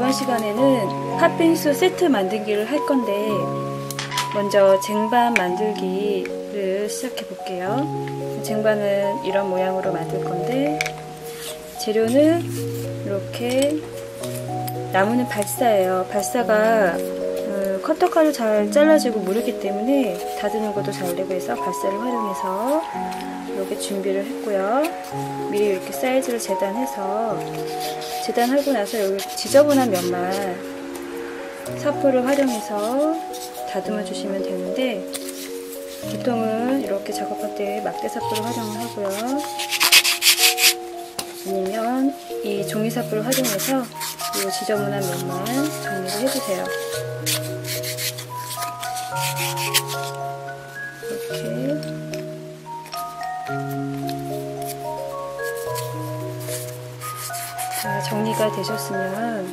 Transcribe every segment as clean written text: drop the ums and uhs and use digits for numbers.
이번 시간에는 팥빙수 세트 만들기를 할 건데 먼저 쟁반 만들기를 시작해 볼게요. 쟁반은 이런 모양으로 만들 건데 재료는 이렇게 나무는 발사예요. 발사가 커터칼로 잘 잘라지고 무르기 때문에 다듬는 것도 잘 되고 해서 발사를 활용해서 이렇게 준비를 했고요. 미리 이렇게 사이즈를 재단해서 재단하고 나서 여기 지저분한 면만 사포를 활용해서 다듬어 주시면 되는데 보통은 이렇게 작업할 때 막대 사포를 활용을 하고요. 아니면 이 종이 사포를 활용해서 이 지저분한 면만 정리를 해주세요. 이렇게 자, 정리가 되셨으면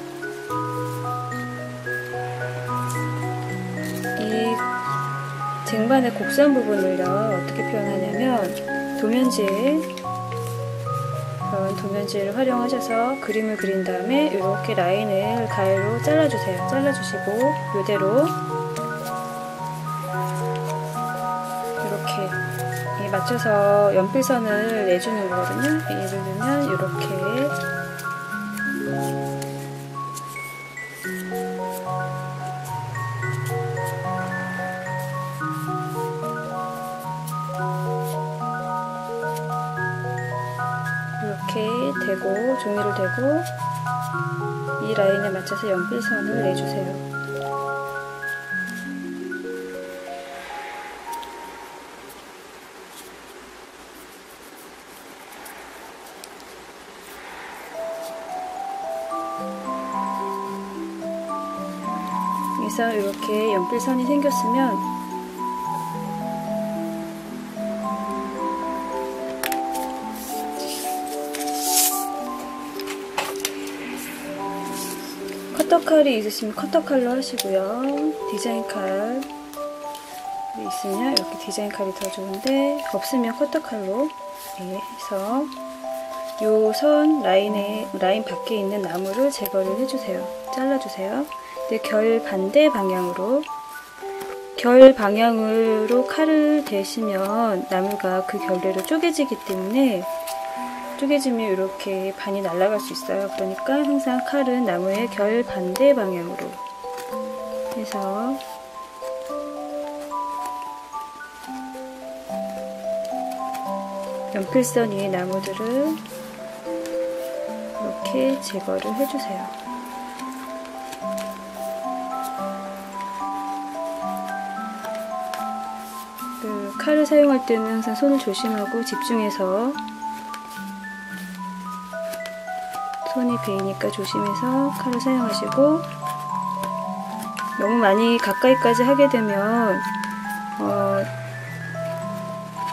이 쟁반의 곡선 부분을요 어떻게 표현하냐면 도면지를 활용하셔서 그림을 그린 다음에 이렇게 라인을 가위로 잘라주세요. 잘라주시고 이대로 이렇게 맞춰서 연필선을 내주는 거거든요. 예를 들면 이렇게 대고 종이를 대고 이 라인에 맞춰서 연필선을 내주세요. 그래서 이렇게 연필선이 생겼으면 커터칼이 있으시면 커터칼로 하시고요. 디자인칼이 있으면 이렇게 디자인칼이 더 좋은데 없으면 커터칼로 해서 요 선 라인 밖에 있는 나무를 제거를 해주세요. 잘라주세요. 근데 결 방향으로 칼을 대시면 나무가 그 결대로 쪼개지기 때문에 쪼개지면 이렇게 반이 날아갈 수 있어요. 그러니까 항상 칼은 나무의 결 반대 방향으로 해서 연필선 위의 나무들을 이렇게 제거를 해주세요. 칼을 사용할 때는 항상 손을 조심하고 집중해서 손이 베이니까 조심해서 칼을 사용하시고 너무 많이 가까이까지 하게 되면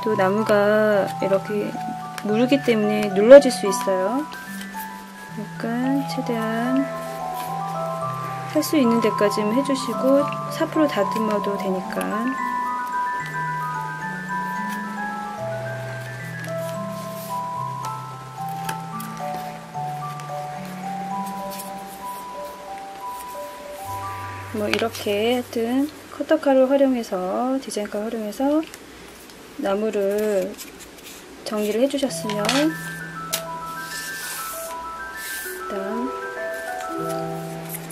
또 나무가 이렇게 무르기 때문에 눌러질 수 있어요. 그러니까 최대한 할 수 있는 데까지만 해주시고 사포로 다듬어도 되니까 뭐 이렇게 하여튼 커터칼을 활용해서 디자인칼 활용해서 나무를 정리를 해주셨으면 일단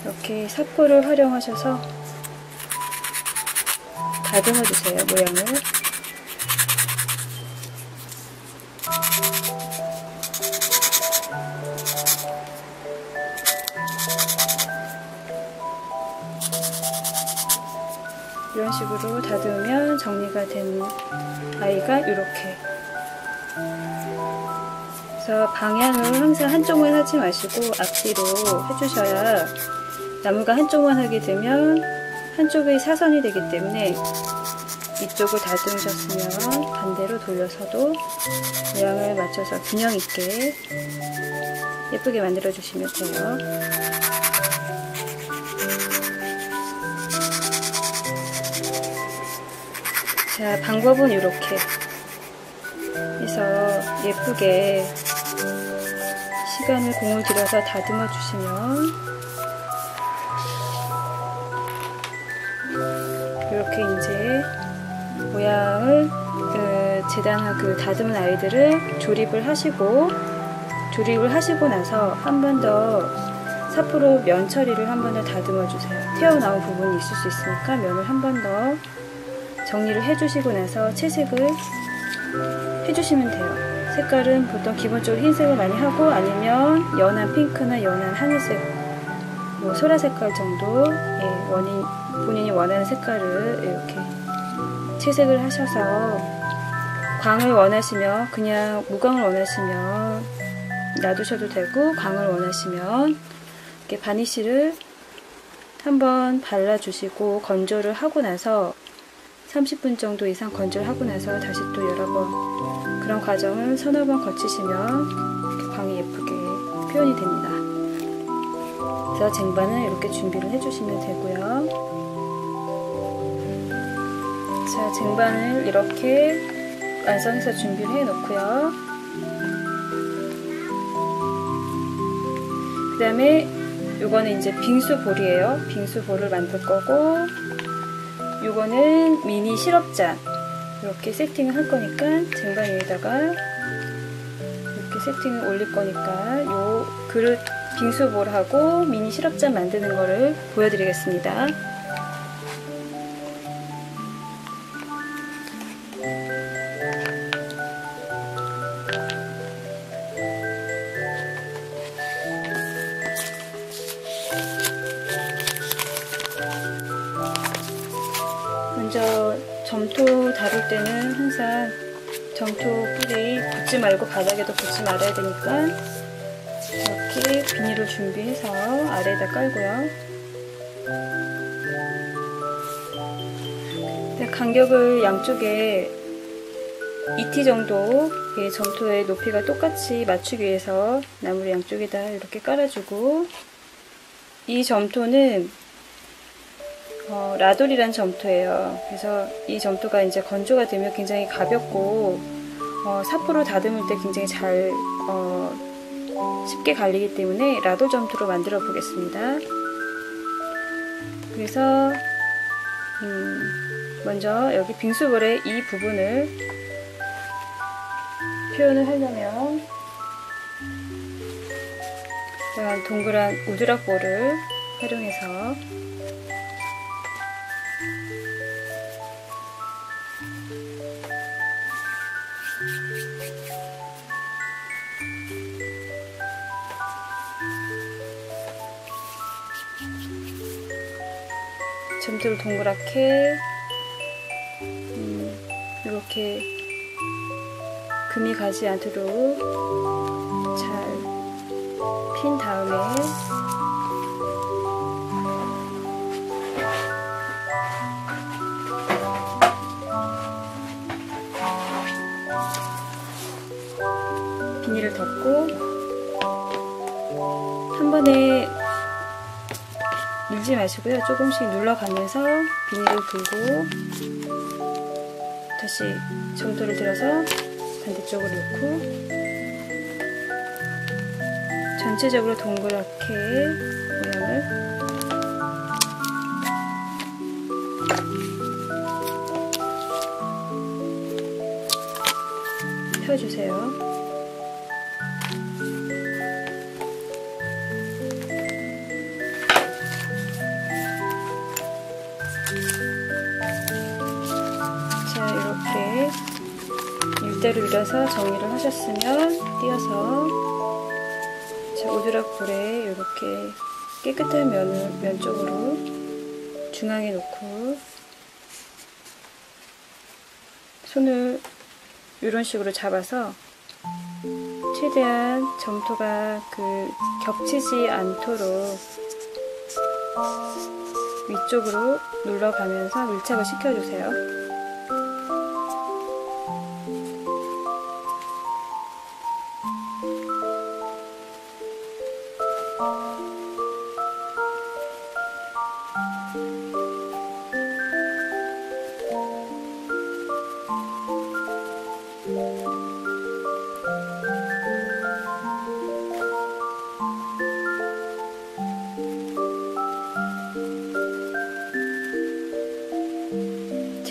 이렇게 사포를 활용하셔서 다듬어 주세요. 모양을 이런 식으로 다듬으면 정리가 된 아이가 이렇게. 그래서 방향을 항상 한쪽만 하지 마시고 앞뒤로 해주셔야 나무가 한쪽만 하게 되면 한쪽의 사선이 되기 때문에 이쪽을 다듬으셨으면 반대로 돌려서도 모양을 맞춰서 균형 있게 예쁘게 만들어 주시면 돼요. 자, 방법은 이렇게 해서 예쁘게 시간을 공을 들여서 다듬어 주시면 이렇게 이제 모양을 재단한 그 다듬은 아이들을 조립을 하시고 나서 한 번 더 사포로 면 처리를 한 번 더 다듬어 주세요. 튀어나온 부분이 있을 수 있으니까 면을 한 번 더 정리를 해주시고 나서 채색을 해주시면 돼요. 색깔은 보통 기본적으로 흰색을 많이 하고, 아니면 연한 핑크나 연한 하늘색, 뭐 소라 색깔 정도, 본인이 원하는 색깔을 이렇게 채색을 하셔서, 광을 원하시면 그냥 무광을 원하시면 놔두셔도 되고, 광을 원하시면 이렇게 바니쉬를 한번 발라주시고 건조를 하고 나서 30분 정도 이상 건조를 하고 나서 다시 또 여러 번 그런 과정을 서너 번 거치시면 이렇게 광이 예쁘게 표현이 됩니다. 그래서 쟁반을 이렇게 준비를 해주시면 되고요. 자, 쟁반을 이렇게 완성해서 준비를 해 놓고요. 그 다음에 요거는 이제 빙수볼이에요. 빙수볼을 만들 거고, 요거는 미니 시럽잔 이렇게 세팅을 할 거니까 쟁반 위에다가 이렇게 세팅을 올릴 거니까 요 그릇 빙수볼하고 미니 시럽잔 만드는 거를 보여드리겠습니다. 먼저 점토 다룰 때는 항상 점토 뿌리 붓지 말고 바닥에도 붓지 말아야 되니까 이렇게 비닐을 준비해서 아래에다 깔고요. 간격을 양쪽에 2t 정도 점토의 높이가 똑같이 맞추기 위해서 나무를 양쪽에다 이렇게 깔아주고, 이 점토는 라돌이란 점토예요. 그래서 이 점토가 이제 건조가 되면 굉장히 가볍고 사포로 다듬을 때 굉장히 잘 쉽게 갈리기 때문에 라돌 점토로 만들어 보겠습니다. 그래서 먼저 여기 빙수볼의 이 부분을 표현을 하려면 동그란 우드락 볼을 활용해서 점토를 동그랗게 이렇게 금이 가지 않도록 잘 핀 다음에 비닐을 덮고 한 번에 밀지 마시고요. 조금씩 눌러가면서 비닐을 풀고 다시 점토를 들어서 반대쪽으로 놓고 전체적으로 동그랗게 모양을 펴주세요. 이렇게 일대로 밀어서 정리를 하셨으면 띄어서 오드락 볼에 이렇게 깨끗한 면 쪽으로 중앙에 놓고 손을 이런 식으로 잡아서 최대한 점토가 겹치지 않도록 위쪽으로 눌러가면서 밀착을 시켜주세요.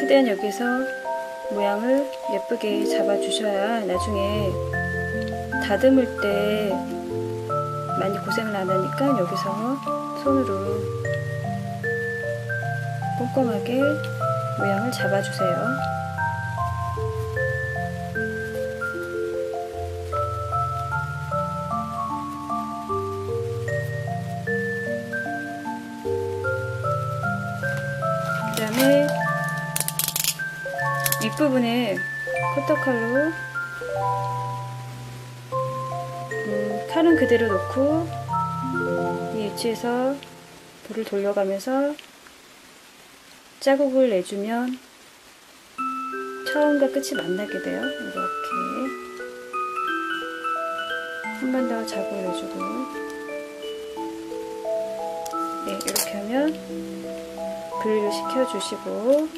최대한 여기서 모양을 예쁘게 잡아주셔야 나중에 다듬을 때 많이 고생을 안 하니까 여기서 손으로 꼼꼼하게 모양을 잡아주세요. 그 다음에 윗부분에 커터칼로 칼은 그대로 놓고 이 위치에서 볼을 돌려가면서 자국을 내주면 처음과 끝이 만나게 돼요. 이렇게 한 번 더 자국을 내주고, 네, 이렇게 하면 분리를 시켜주시고,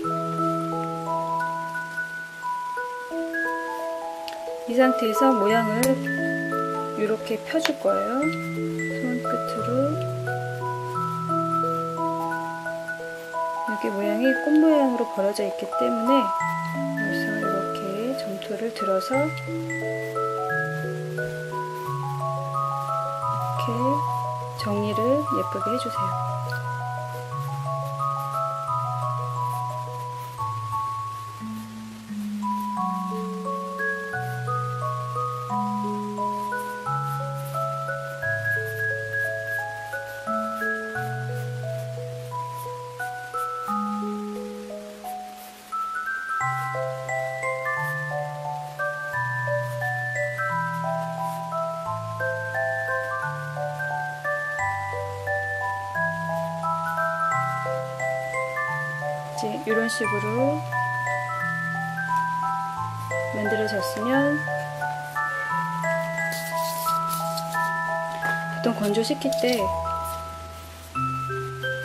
이 상태에서 모양을 이렇게 펴줄 거예요. 손끝으로. 여기 모양이 꽃 모양으로 벌어져 있기 때문에 여기서 이렇게 점토를 들어서 이렇게 정리를 예쁘게 해주세요. 이제 이런 식으로 만들어졌으면 보통 건조시킬 때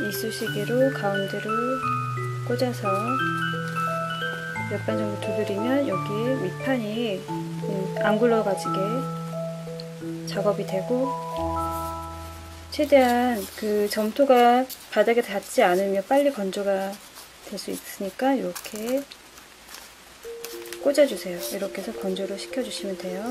이쑤시개로 가운데로 꽂아서 몇 번 정도 두드리면 여기 윗판이 안 굴러가지게 작업이 되고, 최대한 그 점토가 바닥에 닿지 않으면 빨리 건조가 될 수 있으니까 이렇게 꽂아주세요. 이렇게 해서 건조를 시켜주시면 돼요.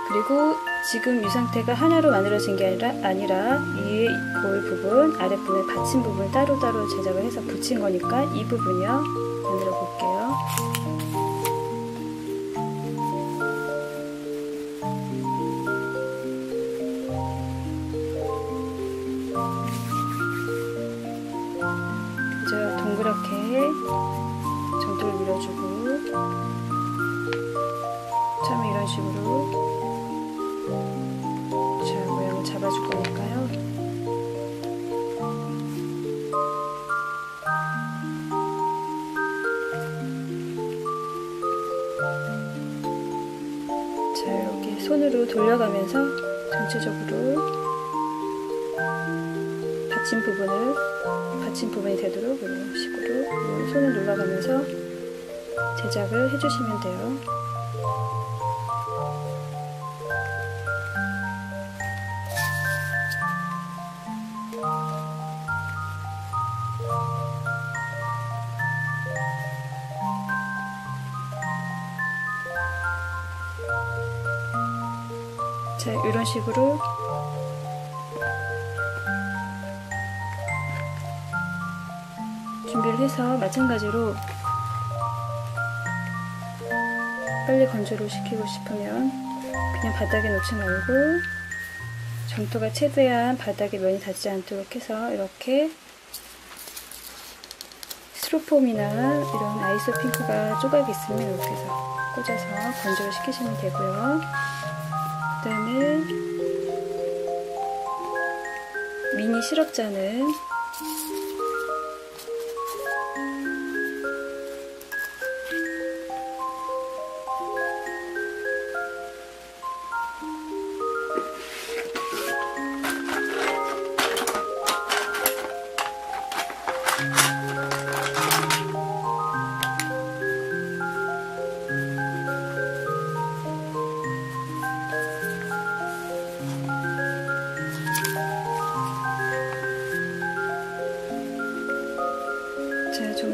그리고 지금 이 상태가 하나로 만들어진 게 아니라 위에 볼 부분, 아랫 부분, 받침 부분 따로따로 제작을 해서 붙인 거니까 이 부분이요. 만들어 볼게요. 동그랗게 점토를 밀어주고, 처음에 이런 식으로 자, 모양을 잡아줄 거니까요. 자, 여기 손으로 돌려가면서 전체적으로 받침 부분이 되도록 이런 식으로 손을 눌러가면서 제작을 해주시면 돼요. 자, 이런 식으로 준비를 해서 마찬가지로 빨리 건조를 시키고 싶으면 그냥 바닥에 놓지 말고 점토가 최대한 바닥에 면이 닿지 않도록 해서 이렇게 스티로폼이나 이런 아이소 핑크가 조각이 있으면 이렇게 해서 꽂아서 건조를 시키시면 되고요. 그 다음에 미니 시럽잔은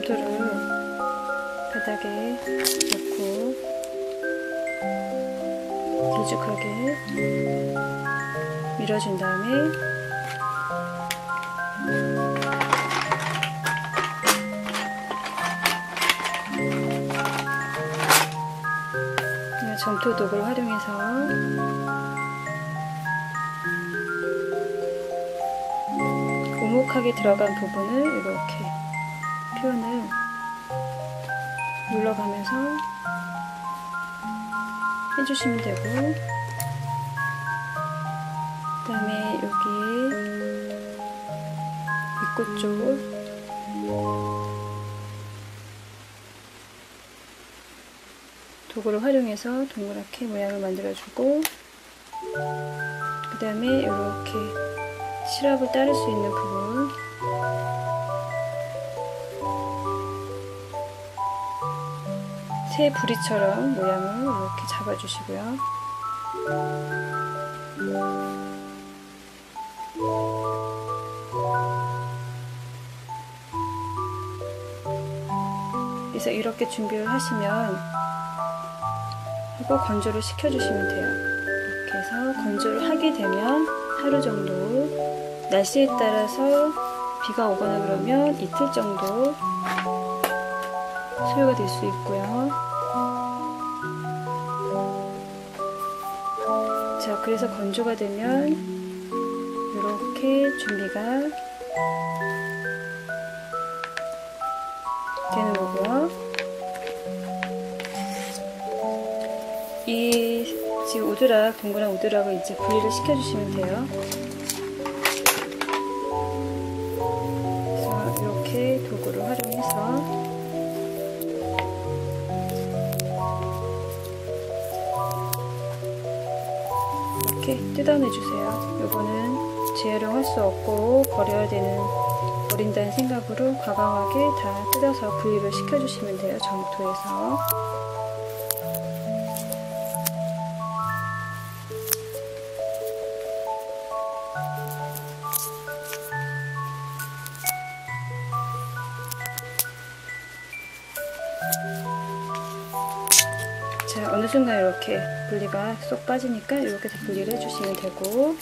점토를 바닥에 놓고 길쭉하게 밀어준 다음에 점토 도구를 활용해서 오목하게 들어간 부분을 이렇게 표현을 눌러가면서 해주시면 되고, 그 다음에 여기 윗꽃 쪽 도구를 활용해서 동그랗게 모양을 만들어주고, 그 다음에 이렇게 시럽을 따를 수 있는 부분 새 부리처럼 모양을 이렇게 잡아주시고요. 그래서 이렇게 준비를 하시면 하고 건조를 시켜주시면 돼요. 이렇게 해서 건조를 하게 되면 하루 정도, 날씨에 따라서 비가 오거나 그러면 이틀 정도 소요가 될 수 있고요. 자, 그래서 건조가 되면 이렇게 준비가 되는 거고요. 이 지금 우드락, 동그란 우드락을 이제 분리를 시켜주시면 돼요. 그래서 이렇게 도구를 활용해서 이렇게 뜯어내주세요. 요거는 재활용할 수 없고 버려야 되는, 버린다는 생각으로 과감하게 다 뜯어서 분리를 시켜주시면 돼요. 점토에서. 자, 어느 순간 이렇게 분리가 쏙 빠지니까 이렇게 분리를 해주시면 되고,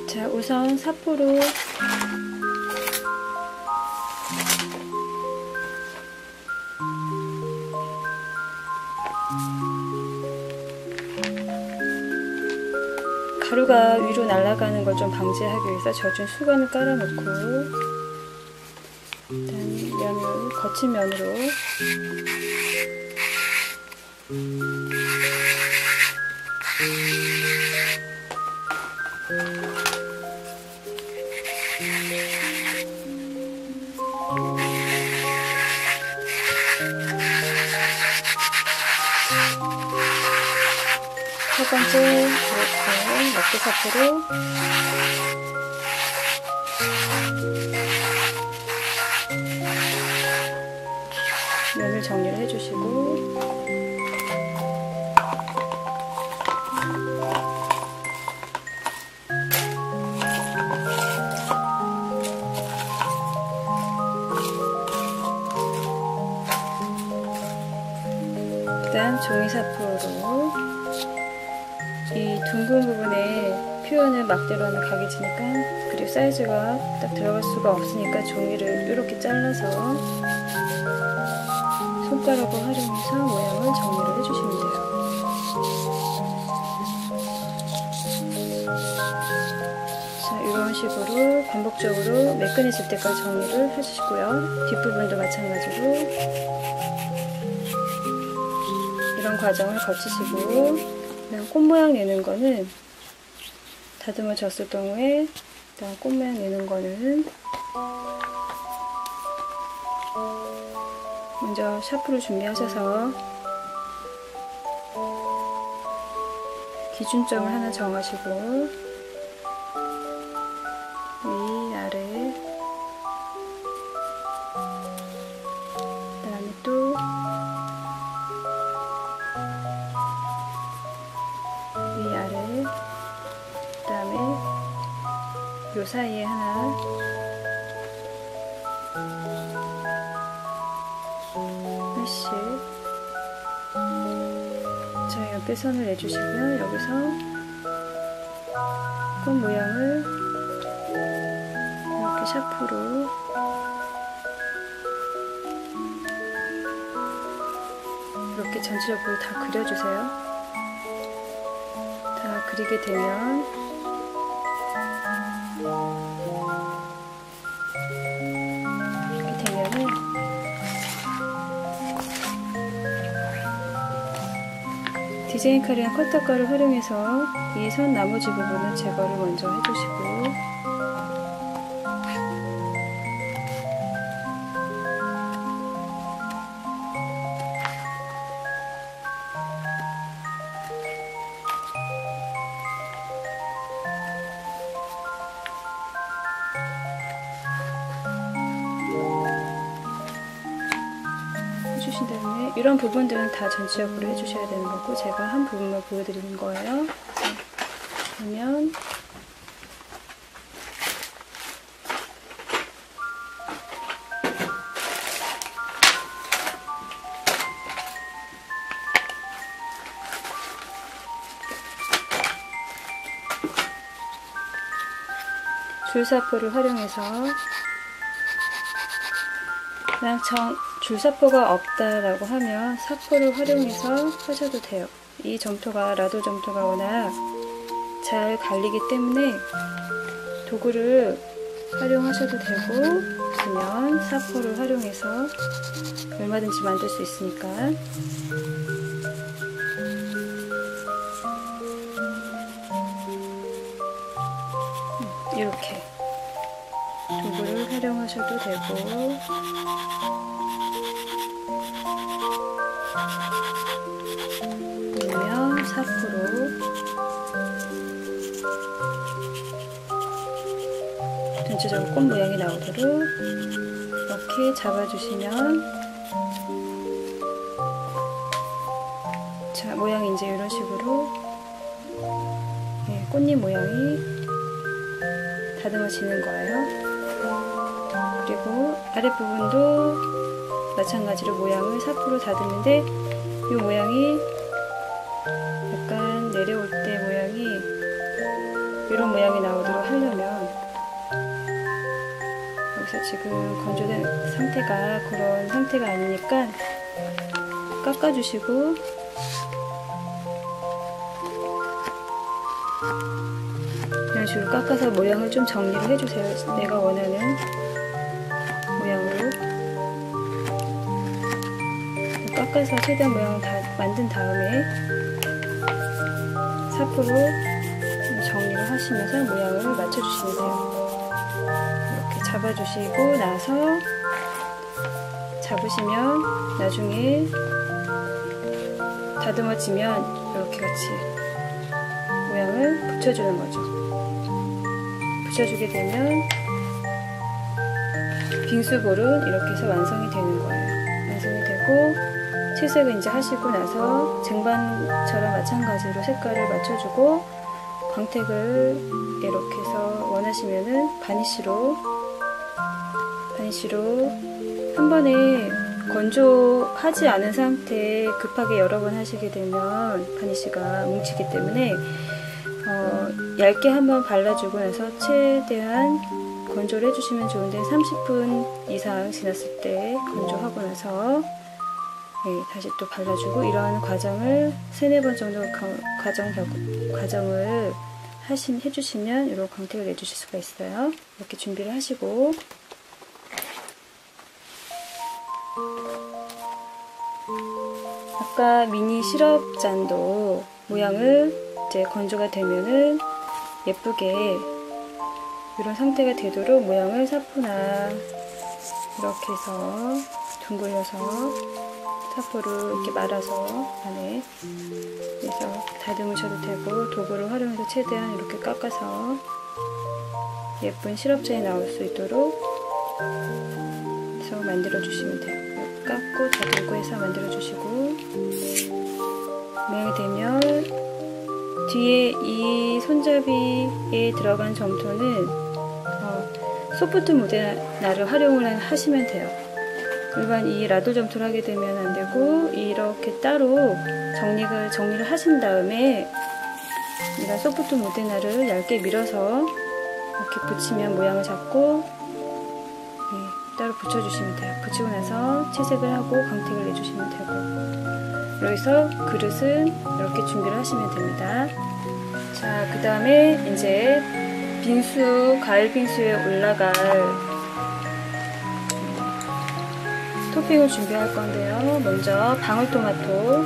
자, 우선 사포로 가루가 위로 날아가는 걸 좀 방지하기 위해서 젖은 수건을 깔아놓고, 일단 면을 거친 면으로 첫 번째 이렇게 먹기사포로 면을 정리를 해주시고, 그 다음 종이사포로 이 둥근 부분에 표현을 막대로 하면 각이지니까, 그리고 사이즈가 딱 들어갈 수가 없으니까 종이를 이렇게 잘라서 손가락을 활용해서 모양을 정리를 해주시면 돼요. 자, 이런 식으로 반복적으로 매끈해질 때까지 정리를 해주시고요. 뒷부분도 마찬가지로 이런 과정을 거치시고, 그다음 꽃 모양 내는 거는 다듬어 졌을 경우에, 그다음 꽃 모양 내는 거는 먼저 샤프를 준비하셔서 기준점을 하나 정하시고, 위, 아래, 그다음에 또 이렇게 선을 내주시면 여기서 꽃 모양을 이렇게 샤프로 이렇게 전체적으로 다 그려주세요. 다 그리게 되면 이렇게 되면은 디자인 칼이랑 커터가를 활용해서 이 선 나머지 부분은 제거를 먼저 해주시고, 해주신 다음에 이런 부분들은 다 전체적으로 해주셔야 되는 거고, 제가 한 부분만 보여드리는 거예요. 그러면 줄사포를 활용해서 그냥 줄사포가 없다라고 하면 사포를 활용해서 하셔도 돼요. 이 점토가 라도 점토가 워낙 잘 갈리기 때문에 도구를 활용하셔도 되고, 아니면 사포를 활용해서 얼마든지 만들 수 있으니까. 이렇게 도구를 활용하셔도 되고, 아니면 사포로 전체적으로 꽃 모양이 나오도록 이렇게 잡아주시면, 자, 모양이 이제 이런 식으로 꽃잎 모양이 다듬어지는 거예요. 그리고 아랫부분도 마찬가지로 모양을 사포로 다듬는데, 이 모양이 약간 내려올 때 모양이 이런 모양이 나오도록 하려면, 여기서 지금 건조된 상태가 그런 상태가 아니니까 깎아주시고, 이런 식으로 깎아서 모양을 좀 정리를 해주세요. 내가 원하는 모양으로 깎아서 최대한 모양을 다 만든 다음에 사포로 정리를 하시면서 모양을 맞춰주시면 돼요. 이렇게 잡아주시고 나서 잡으시면 나중에 다듬어지면 이렇게 같이 모양을 붙여주는 거죠. 붙여주게 되면 빙수볼은 이렇게 해서 완성이 되는 거예요. 완성이 되고, 채색을 이제 하시고 나서 쟁반처럼 마찬가지로 색깔을 맞춰주고, 광택을 이렇게 해서 원하시면은 바니쉬로 한 번에 건조하지 않은 상태에 급하게 여러 번 하시게 되면 바니쉬가 뭉치기 때문에 얇게 한번 발라주고 나서 최대한 건조를 해주시면 좋은데, 30분 이상 지났을 때 건조하고 나서 다시 또 발라주고, 이런 과정을 3-4번 정도 과정을 해주시면 이런 광택을 내주실 수가 있어요. 이렇게 준비를 하시고, 아까 미니 시럽잔도 모양을 이제 건조가 되면은 예쁘게 이런 상태가 되도록 모양을 사포나 이렇게 해서 둥글려서 사포를 이렇게 말아서 안에 그래서 다듬으셔도 되고, 도구를 활용해서 최대한 이렇게 깎아서 예쁜 시럽잔이 나올 수 있도록 해서 만들어 주시면 돼요. 깎고 다듬고 해서 만들어 주시고, 모양이 되면 뒤에 이 손잡이에 들어간 점토는 소프트 모데나를 활용을 하시면 돼요. 일반 이 라돌 점토를 하게 되면 안 되고 이렇게 따로 정리를 하신 다음에 이런 소프트 모데나를 얇게 밀어서 이렇게 붙이면 모양을 잡고 따로 붙여주시면 돼요. 붙이고 나서 채색을 하고 광택을 내주시면 되고, 여기서 그릇은 이렇게 준비를 하시면 됩니다. 자, 그 다음에 이제 빙수, 가을 빙수에 올라갈 토핑을 준비할 건데요. 먼저 방울토마토.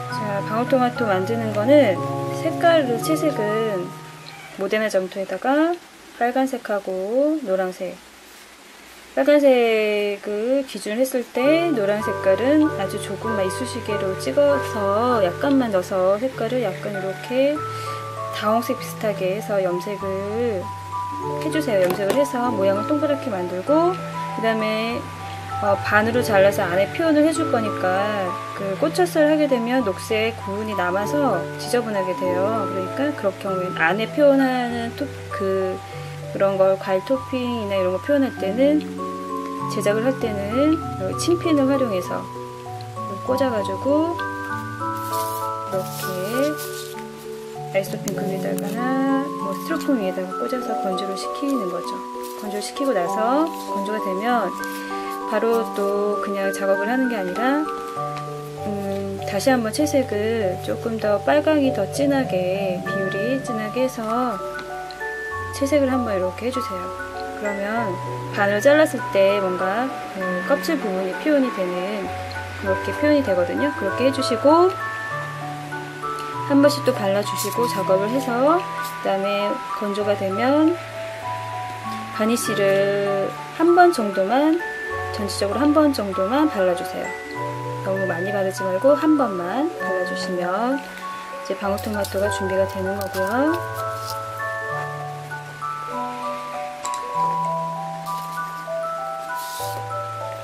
자, 방울토마토 만드는 거는 채색은 모데나 점토에다가 빨간색하고 노란색. 빨간색을 기준을 했을 때 노란 색깔은 아주 조금만 이쑤시개로 찍어서 약간만 넣어서 색깔을 약간 이렇게 다홍색 비슷하게 해서 염색을 해주세요. 염색을 해서 모양을 동그랗게 만들고, 그 다음에 반으로 잘라서 안에 표현을 해줄 거니까 그 꽃차살 하게 되면 녹색 구분이 남아서 지저분하게 돼요. 그러니까 그럴 경우에는 안에 표현하는 그런 걸 과일 토핑이나 이런 거 표현할 때는, 제작을 할 때는 침핀을 활용해서 꽂아가지고 이렇게 아이스토핑 위에다가나 스티로폼 위에다가 꽂아서 건조를 시키는 거죠. 건조를 시키고 나서 건조가 되면 바로 또 그냥 작업을 하는 게 아니라 다시 한번 채색을 조금 더 빨강이 더 진하게, 비율이 진하게 해서 채색을 한번 이렇게 해주세요. 그러면 반을 잘랐을 때 뭔가 껍질 부분이 표현이 되는, 그렇게 표현이 되거든요. 그렇게 해주시고 한 번씩 또 발라주시고 작업을 해서, 그 다음에 건조가 되면 바니쉬를 한 번 정도만, 전체적으로 한 번 정도만 발라주세요. 너무 많이 바르지 말고 한 번만 발라주시면 이제 방울토마토가 준비가 되는 거고요.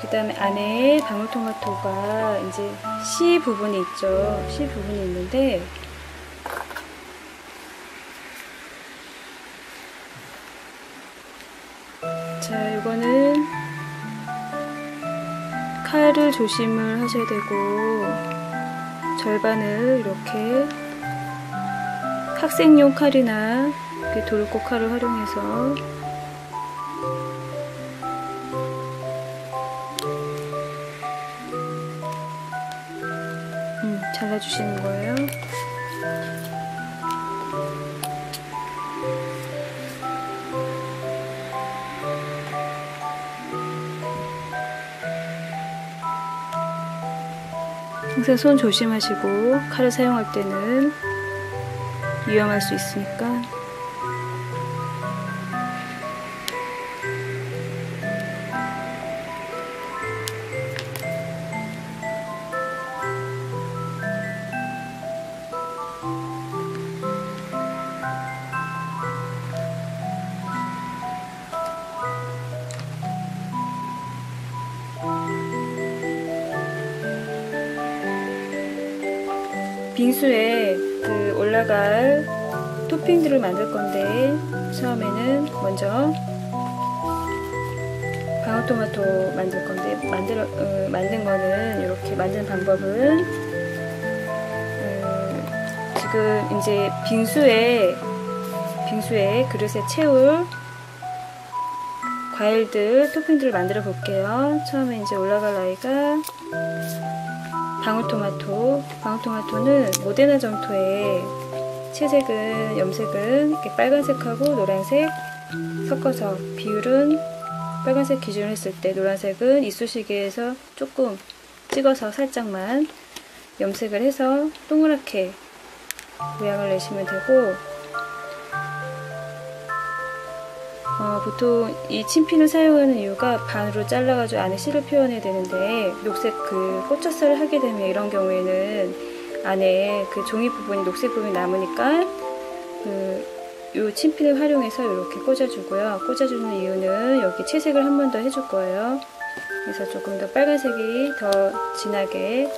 그 다음에 안에 방울토마토가 이제 씨 부분이 있죠. 씨 부분이 있는데, 자, 이거는 칼을 조심을 하셔야 되고, 절반을 이렇게 학생용 칼이나 도르코 칼을 활용해서 잘라주시는 거예요. 항상 손 조심하시고, 칼을 사용할 때는 위험할 수 있으니까. 빙수에 올라갈 토핑들을 만들 건데, 처음에는 먼저 방울토마토 만들 건데, 만든 거는 이렇게 만드는 방법은 지금 이제 빙수에 그릇에 채울 과일들, 토핑들을 만들어 볼게요. 처음에 이제 올라갈 아이가 방울토마토는 모데나 점토에 염색은 이렇게 빨간색하고 노란색 섞어서, 비율은 빨간색 기준을 했을 때 노란색은 이쑤시개에서 조금 찍어서 살짝만 염색을 해서 동그랗게 모양을 내시면 되고, 보통 이 침핀을 사용하는 이유가 반으로 잘라가지고 안에 씨를 표현해야 되는데, 녹색 꽃차살을 하게 되면 이런 경우에는 안에 종이 부분이, 녹색 부분이 남으니까 이 침핀을 활용해서 이렇게 꽂아주고요. 꽂아주는 이유는 여기 채색을 한 번 더 해줄 거예요. 그래서 조금 더 빨간색이 더 진하게,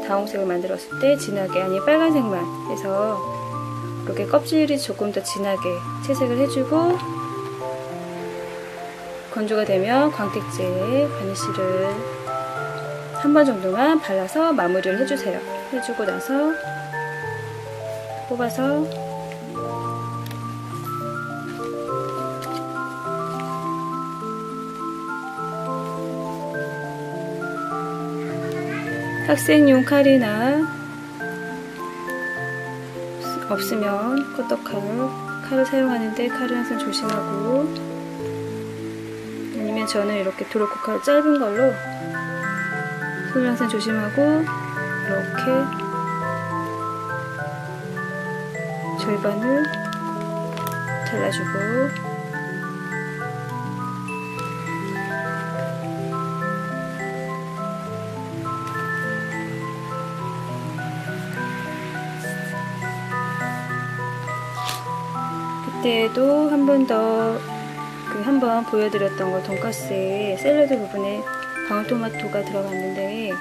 다홍색을 만들었을 때 진하게, 아니 빨간색만 해서 이렇게 껍질이 조금 더 진하게 채색을 해주고, 건조가 되면 광택제 바니쉬를 한 번 정도만 발라서 마무리를 해주세요. 해주고 나서 뽑아서 학생용 칼이나 없으면 끄떡칼을 사용하는데 칼을 항상 조심하고, 아니면 저는 이렇게 도로코 칼 짧은 걸로 손을 항상 조심하고 이렇게 절반을 잘라주고, 그때도 한 번 더 한 번 보여드렸던 거, 돈가스의 샐러드 부분에 방울토마토가 들어갔는데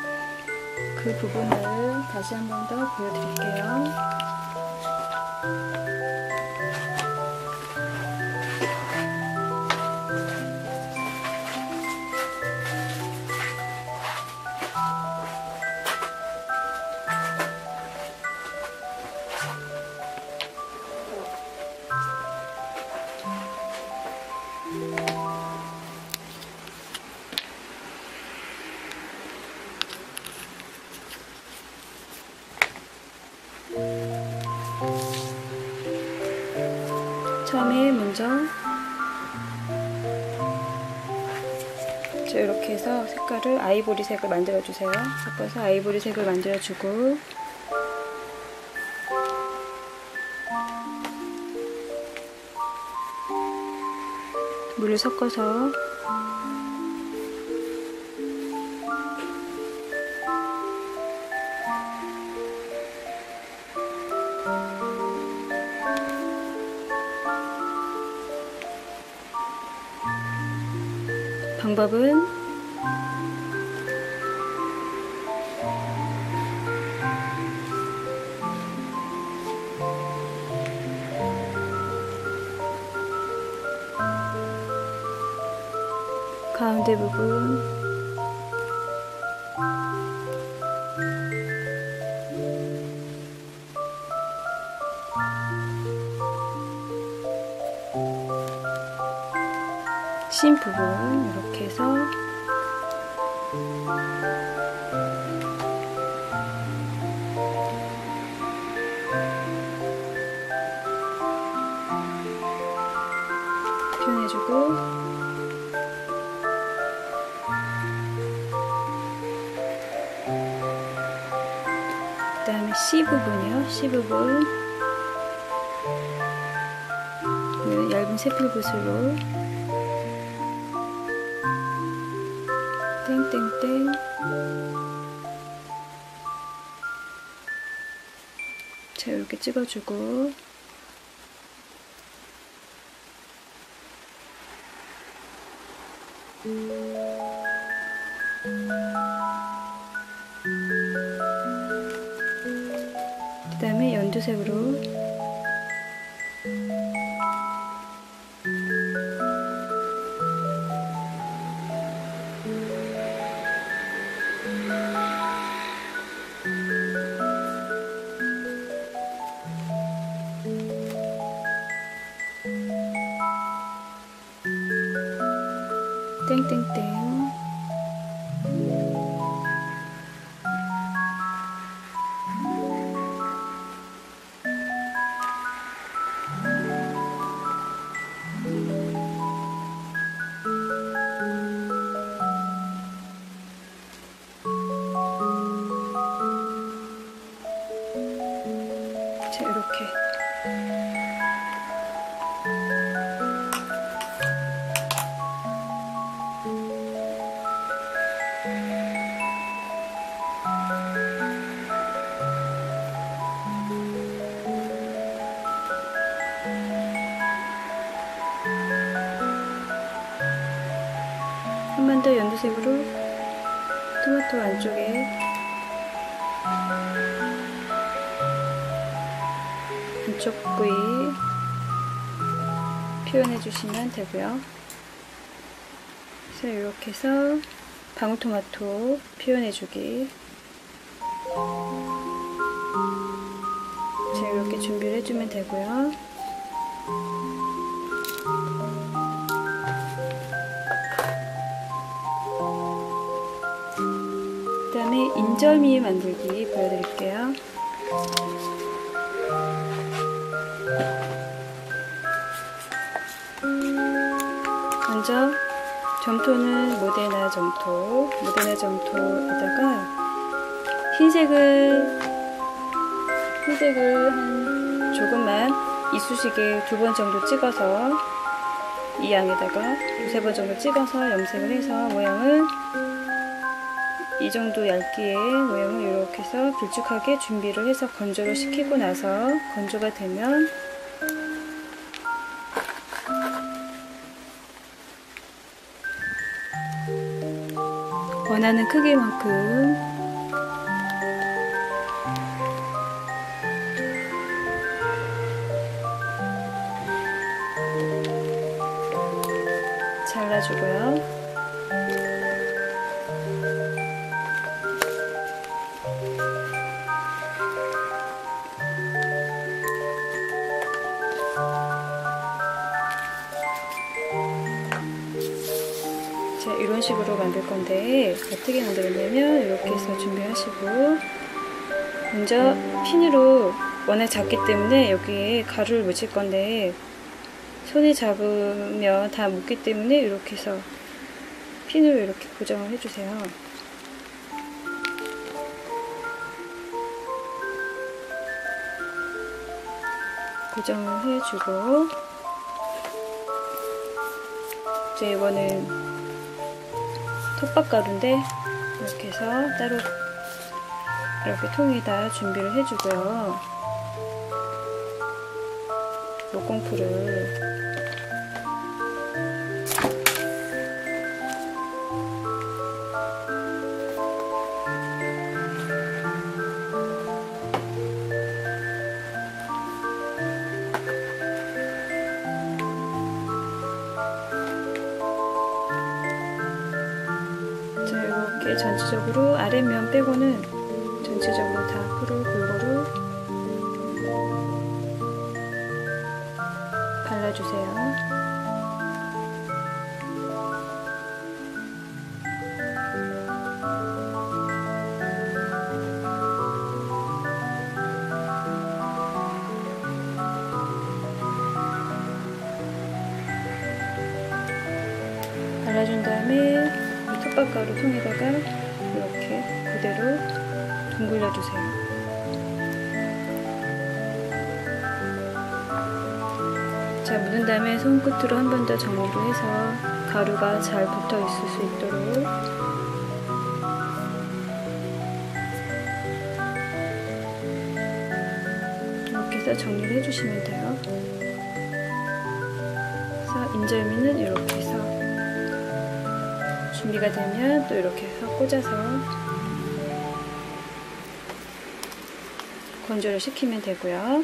그 부분을 다시 한 번 더 보여드릴게요. 처음에 먼저 이렇게 해서 색깔을 아이보리색을 만들어주세요. 섞어서 아이보리색을 만들어주고, 물을 섞어서 방법은 가운데 부분 심 부분 이렇게 해서 표현해주고, 그 다음에 C 부분이요. C 부분 얇은 세필붓으로 땡땡땡 자, 이렇게 찍어주고, 그 다음에 연두색으로 땡땡땡 자, 이렇게 한 번 더 연두색으로 토마토 안쪽에 안쪽 부위 표현해 주시면 되고요. 자, 이렇게 해서 방울토마토 표현해주기. 자, 이렇게 준비를 해주면 되고요. 그 다음에 인절미 만들기 보여드릴게요. 먼저 점토는 모데나 점토에다가 흰색을 한 조금만 이쑤시개 2번 정도 찍어서 이 양에다가 2~3번 정도 찍어서 염색을 해서 모양을 이 정도 얇기의 모양을 이렇게 해서 길쭉하게 준비를 해서 건조를 시키고 나서 건조가 되면 원하는 크기만큼 잘라주고요. 자, 이런 식으로 만들 건데 어떻게 만들었냐면 이렇게 해서 준비하시고, 먼저 핀으로 워낙 작기 때문에 여기에 가루를 묻힐 건데 손에 잡으면 다 묻기 때문에 이렇게 해서 핀으로 이렇게 고정을 해주세요. 고정을 해주고, 이제 이거는 톱밥가루인데 이렇게 해서 따로 이렇게 통에다 준비를 해주고요. 목공풀을 이렇게 전체적으로 아랫면 빼고는 전체적으로 다 풀을 골고루 발라주세요. 발라준 다음에 톱밥가루 통에다가 이렇게 그대로 둥글려주세요. 자, 묻은 다음에 손끝으로 한 번 더 정리를 해서 가루가 잘 붙어 있을 수 있도록 이렇게 해서 정리를 해주시면 돼요. 그래서 인절미는 이렇게 해서 준비가 되면 또 이렇게 해서 꽂아서 건조를 시키면 되고요.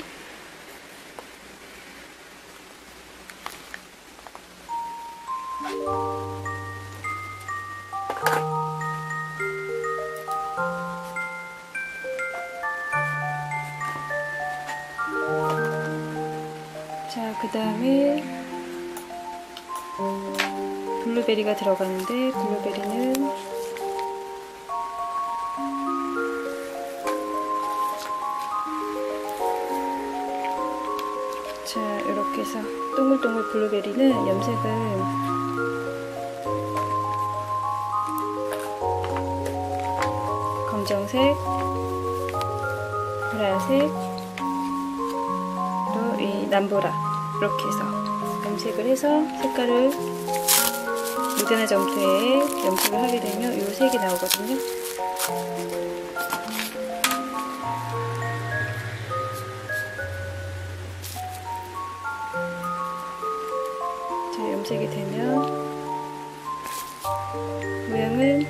자, 그 다음에 블루베리가 들어가는데, 블루베리는 자, 이렇게 해서 동글동글 블루베리는 염색을 검정색, 보라색, 또 이 남보라 이렇게 해서 염색을 해서 색깔을 모데나 점토에 염색을 하게 되면 이 색이 나오거든요. 자, 염색이 되면 모양은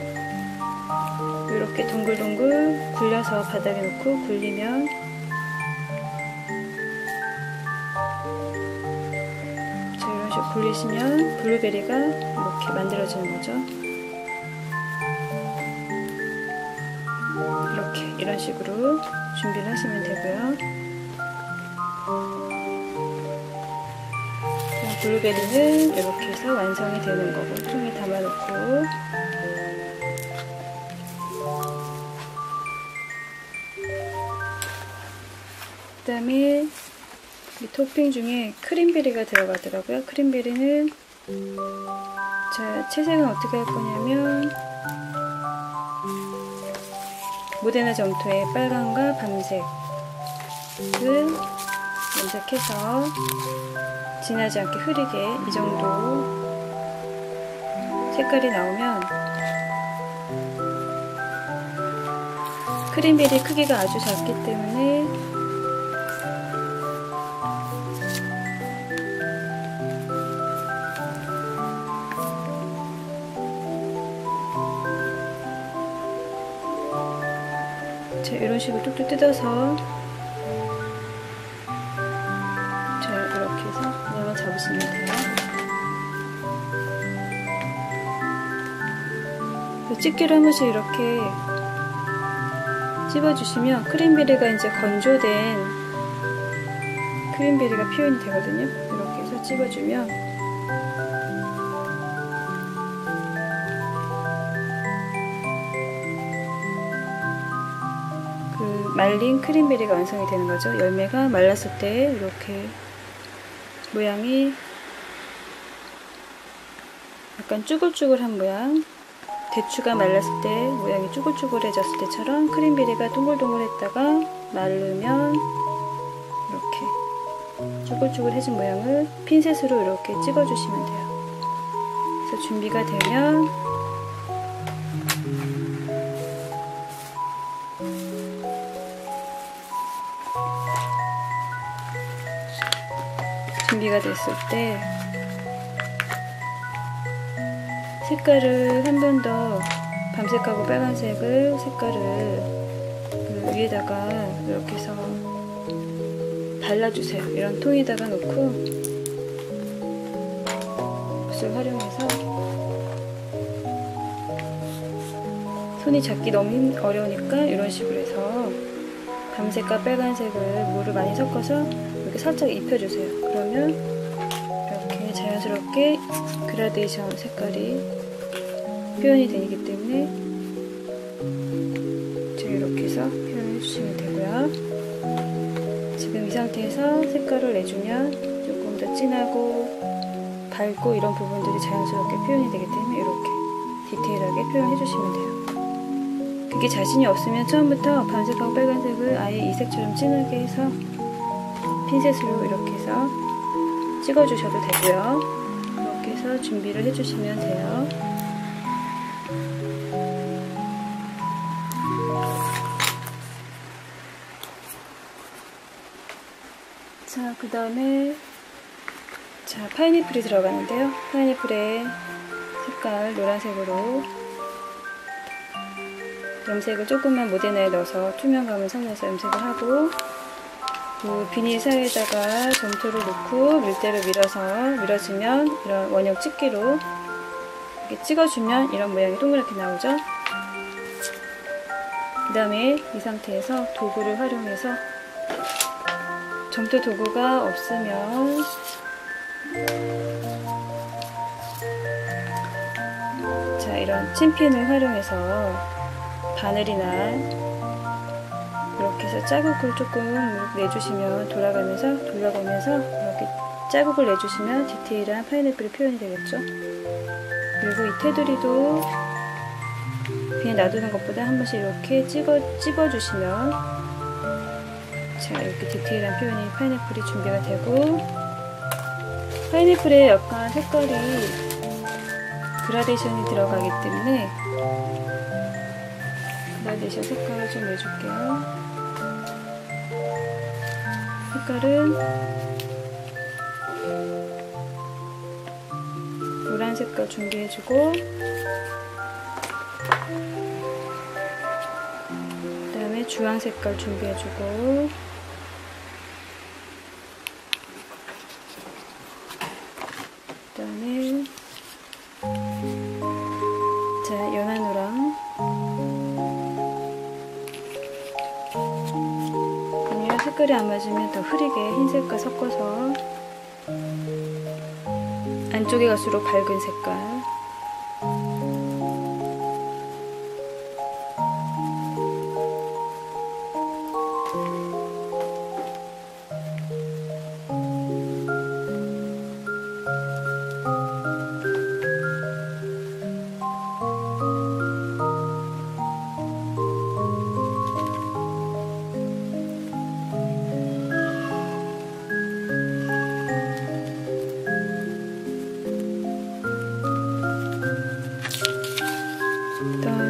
이렇게 동글동글 굴려서 바닥에 놓고 굴리면 자, 이런 식으로 돌리시면 블루베리가 이렇게 만들어지는 거죠. 이렇게 이런 식으로 준비를 하시면 되고요. 블루베리는 이렇게 해서 완성이 되는 거고 통에 담아놓고, 그 다음에 이 토핑 중에 크림베리가 들어가더라고요. 크림베리는 자, 채색은 어떻게 할 거냐면 모데나 점토의 빨강과 밤색을 염색해서 진하지 않게 흐리게 이 정도 색깔이 나오면, 크림베리 크기가 아주 작기 때문에 자, 이런 식으로 뚝뚝 뜯어서 자, 이렇게 해서 모양을 잡으시면 돼요. 집게로 한 번씩 이렇게 찝어주시면 크림베리가 이제 건조된 크림베리가 표현이 되거든요. 이렇게 해서 찝어주면 말린 크림베리가 완성이 되는 거죠. 열매가 말랐을 때 이렇게 모양이 약간 쭈글쭈글한 모양, 대추가 말랐을 때 모양이 쭈글쭈글해졌을 때처럼 크림베리가 동글동글했다가 마르면 이렇게 쭈글쭈글해진 모양을 핀셋으로 이렇게 찍어주시면 돼요. 그래서 준비가 되면 준비가 됐을 때 색깔을 한 번 더 밤색하고 빨간색을 색깔을 그 위에다가 이렇게 해서 발라주세요. 이런 통에다가 놓고 붓을 활용해서, 손이 잡기 너무 어려우니까 이런 식으로 해서 밤색과 빨간색을 물을 많이 섞어서 이렇게 살짝 입혀주세요. 그러면 이렇게 자연스럽게 그라데이션 색깔이 표현이 되기 때문에 이렇게 해서 표현해 주시면 되고요. 지금 이 상태에서 색깔을 내주면 조금 더 진하고 밝고 이런 부분들이 자연스럽게 표현이 되기 때문에 이렇게 디테일하게 표현해 주시면 돼요. 그게 자신이 없으면 처음부터 밤색하고 빨간색을 아예 이색처럼 진하게 해서 핀셋으로 이렇게 해서 찍어주셔도 되고요. 이렇게 해서 준비를 해주시면 돼요. 자, 그 다음에 파인애플이 들어가는데요. 파인애플의 색깔 노란색으로 염색을 조금만 모데나에 넣어서 투명감을 살려서 염색을 하고, 그 비닐 사이에다가 점토를 놓고 밀대로 밀어주면 이런 원형 집게로 이렇게 찍어주면 이런 모양이 동그랗게 나오죠. 그 다음에 이 상태에서 도구를 활용해서, 점토 도구가 없으면 자, 이런 침핀을 활용해서 바늘이나 이렇게 해서 자국을 조금 내주시면 돌려가면서 이렇게 자국을 내주시면 디테일한 파인애플이 표현이 되겠죠. 그리고 이 테두리도 그냥 놔두는 것보다 한 번씩 이렇게 찝어주시면 자, 이렇게 디테일한 표현이 파인애플이 준비가 되고, 파인애플에 약간 색깔이 그라데이션이 들어가기 때문에 그라데이션 색깔을 좀 내줄게요. 색깔은 노란 색깔 준비해주고, 그 다음에 주황 색깔 준비해주고, 그 색깔이 안 맞으면 더 흐리게 흰색과 섞어서 안쪽에 갈수록 밝은 색깔.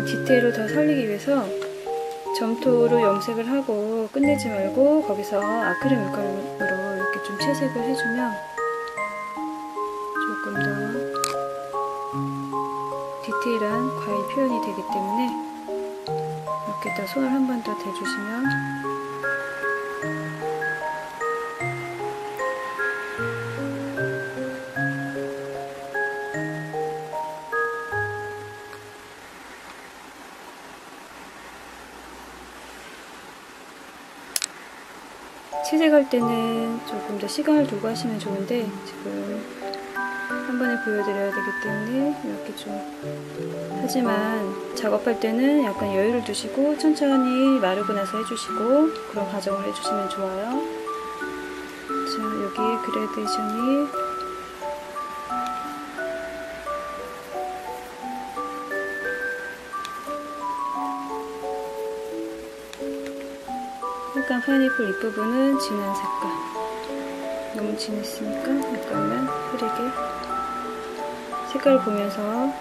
디테일을 더 살리기 위해서 점토로 염색을 하고 끝내지 말고 거기서 아크릴 밀가루로 이렇게 좀 채색을 해주면 조금 더 디테일한 과일 표현이 되기 때문에 이렇게 더 손을 한 번 더 대주시면 채색할 때는 조금 더 시간을 두고 하시면 좋은데 지금 한 번에 보여드려야 되기 때문에 이렇게 좀, 하지만 작업할 때는 약간 여유를 두시고 천천히 마르고 나서 해주시고 그런 과정을 해주시면 좋아요. 자, 여기 그라데이션이 약간 파인애플 잎부분은 진한 색깔, 너무 진했으니까 약간만 흐리게 색깔을 보면서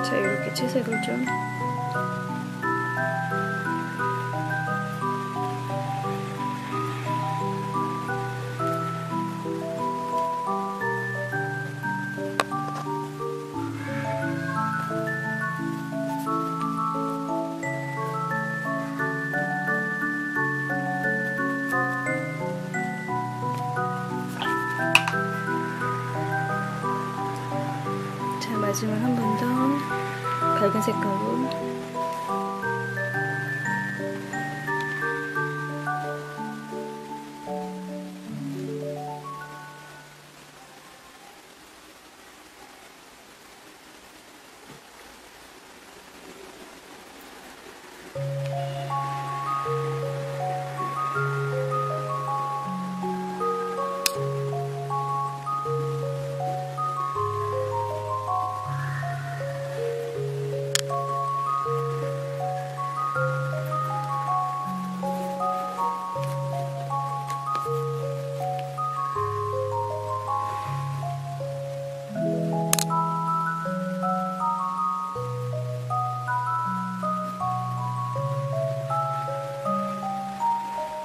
자, 이렇게 채색을 좀 마지막 한 번 더 밝은 색깔로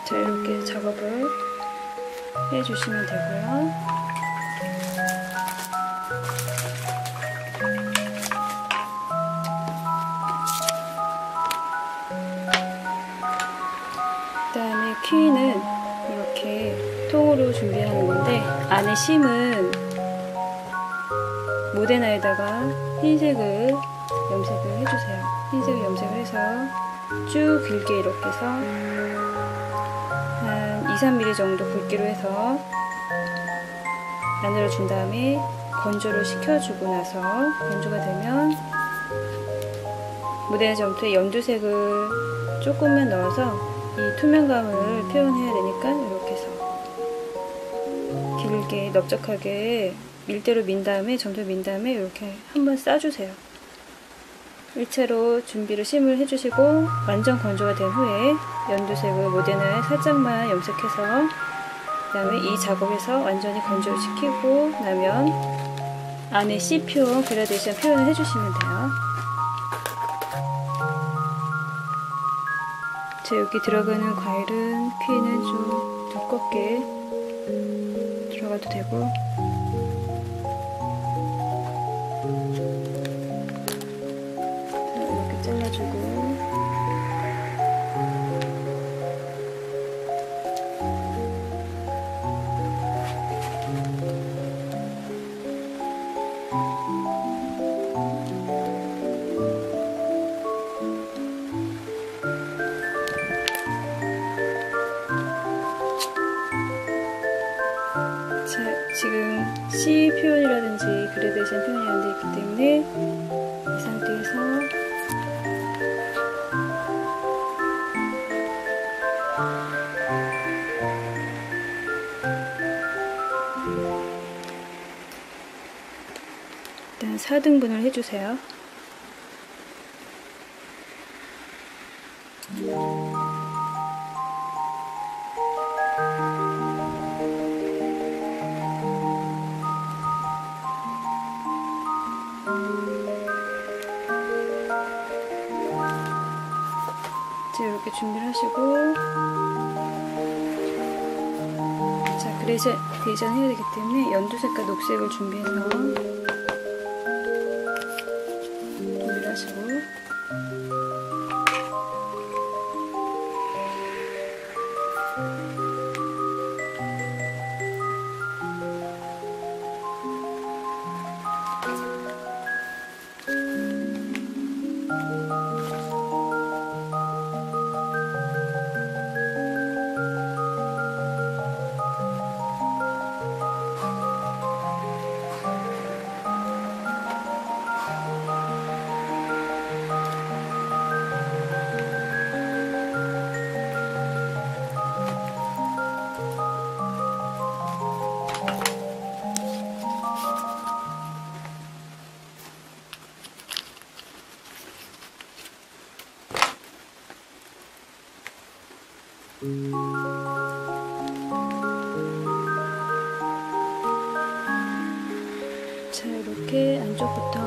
자, 이렇게 작업을 해주시면 되고요. 그 다음에 키위는 이렇게 통으로 준비하는 건데 안에 심은 모데나에다가 흰색을 염색을 해주세요. 흰색을 염색을 해서 쭉 길게 이렇게 해서 한 2-3mm 정도 굵기로 해서 안으로 준 다음에 건조를 시켜주고 나서 건조가 되면 모데나 점토에 연두색을 조금만 넣어서 이 투명감을 표현해야 되니까 이렇게 해서 길게 넓적하게 밀대로 민 다음에 점토 민 다음에 이렇게 한번 싸주세요. 일체로 준비를 심을 해주시고 완전 건조가 된 후에 연두색을 모데나에 살짝만 염색해서 그 다음에 이 작업에서 완전히 건조시키고 나면 안에 C 표현, 그라데이션 표현을 해주시면 돼요. 자, 여기 들어가는 과일은 피는 좀 두껍게 들어가도 되고 이렇게 잘라주고 지금 C 표현이라든지 그라데이션 표현이 안 되어 있기 때문에 이 상태에서 일단 4등분을 해주세요. 이렇게 준비를 하시고 자, 그라데이션 해야 되기 때문에 연두색과 녹색을 준비해서 준비를 하시고 자, 이렇게 안쪽부터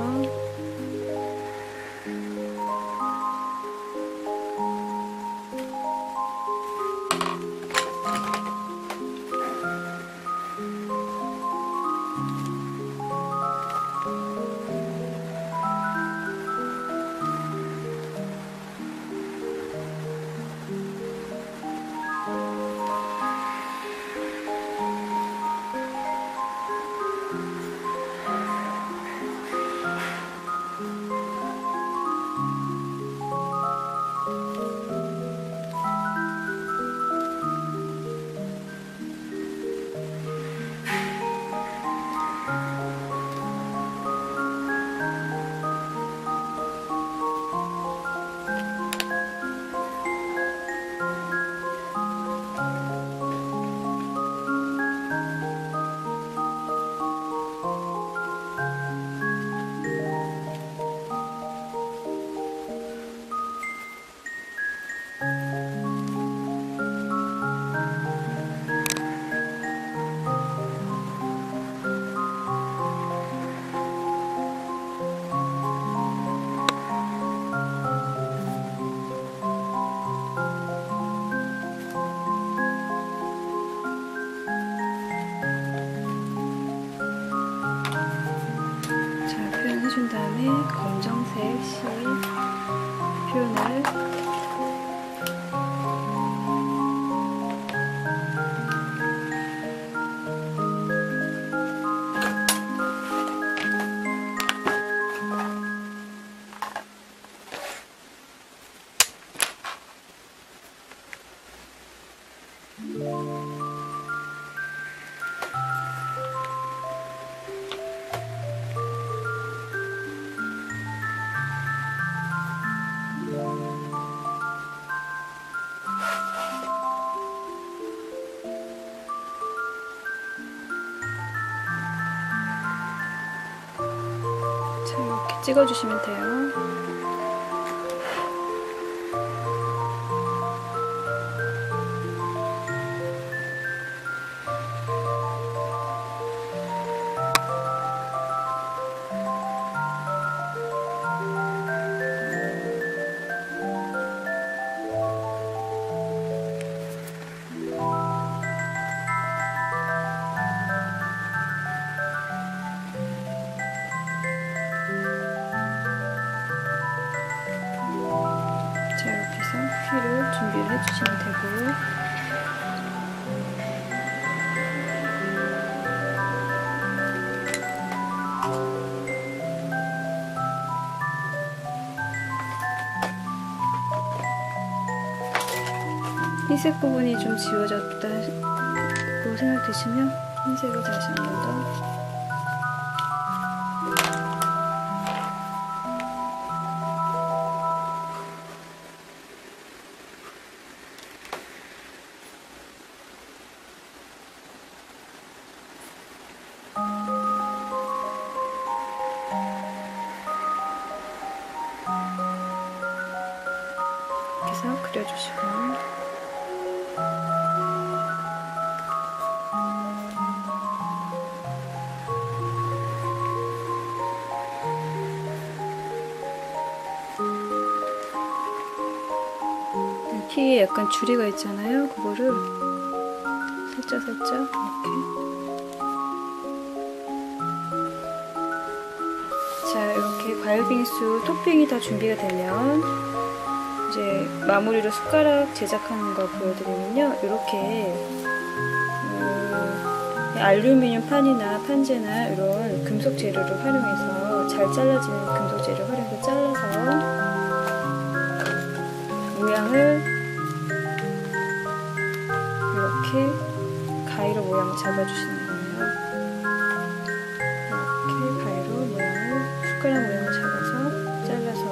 해준 다음에 검정색 C 표현을 이렇게 찍어주시면 돼요. 준비를 해주시면 되고, 흰색 부분이 좀 지워졌다고 생각되시면 흰색을 다시 한 번 더. 이렇게 해서 그려주시고, 키에 약간 줄이가 있잖아요. 그거를 살짝 이렇게. 자, 이렇게 과일 빙수 토핑이 다 준비가 되면 이제 마무리로 숟가락 제작하는 거 보여드리면요. 이렇게 알루미늄 판이나 판재나 이런 금속 재료를 활용해서 잘 잘라지는 금속 재료를 활용해서 잘라서 모양을 이렇게 가위로 모양을 잡아주시는 거예요. 이렇게 가위로 모양을, 숟가락 모양을 잡아서 잘라서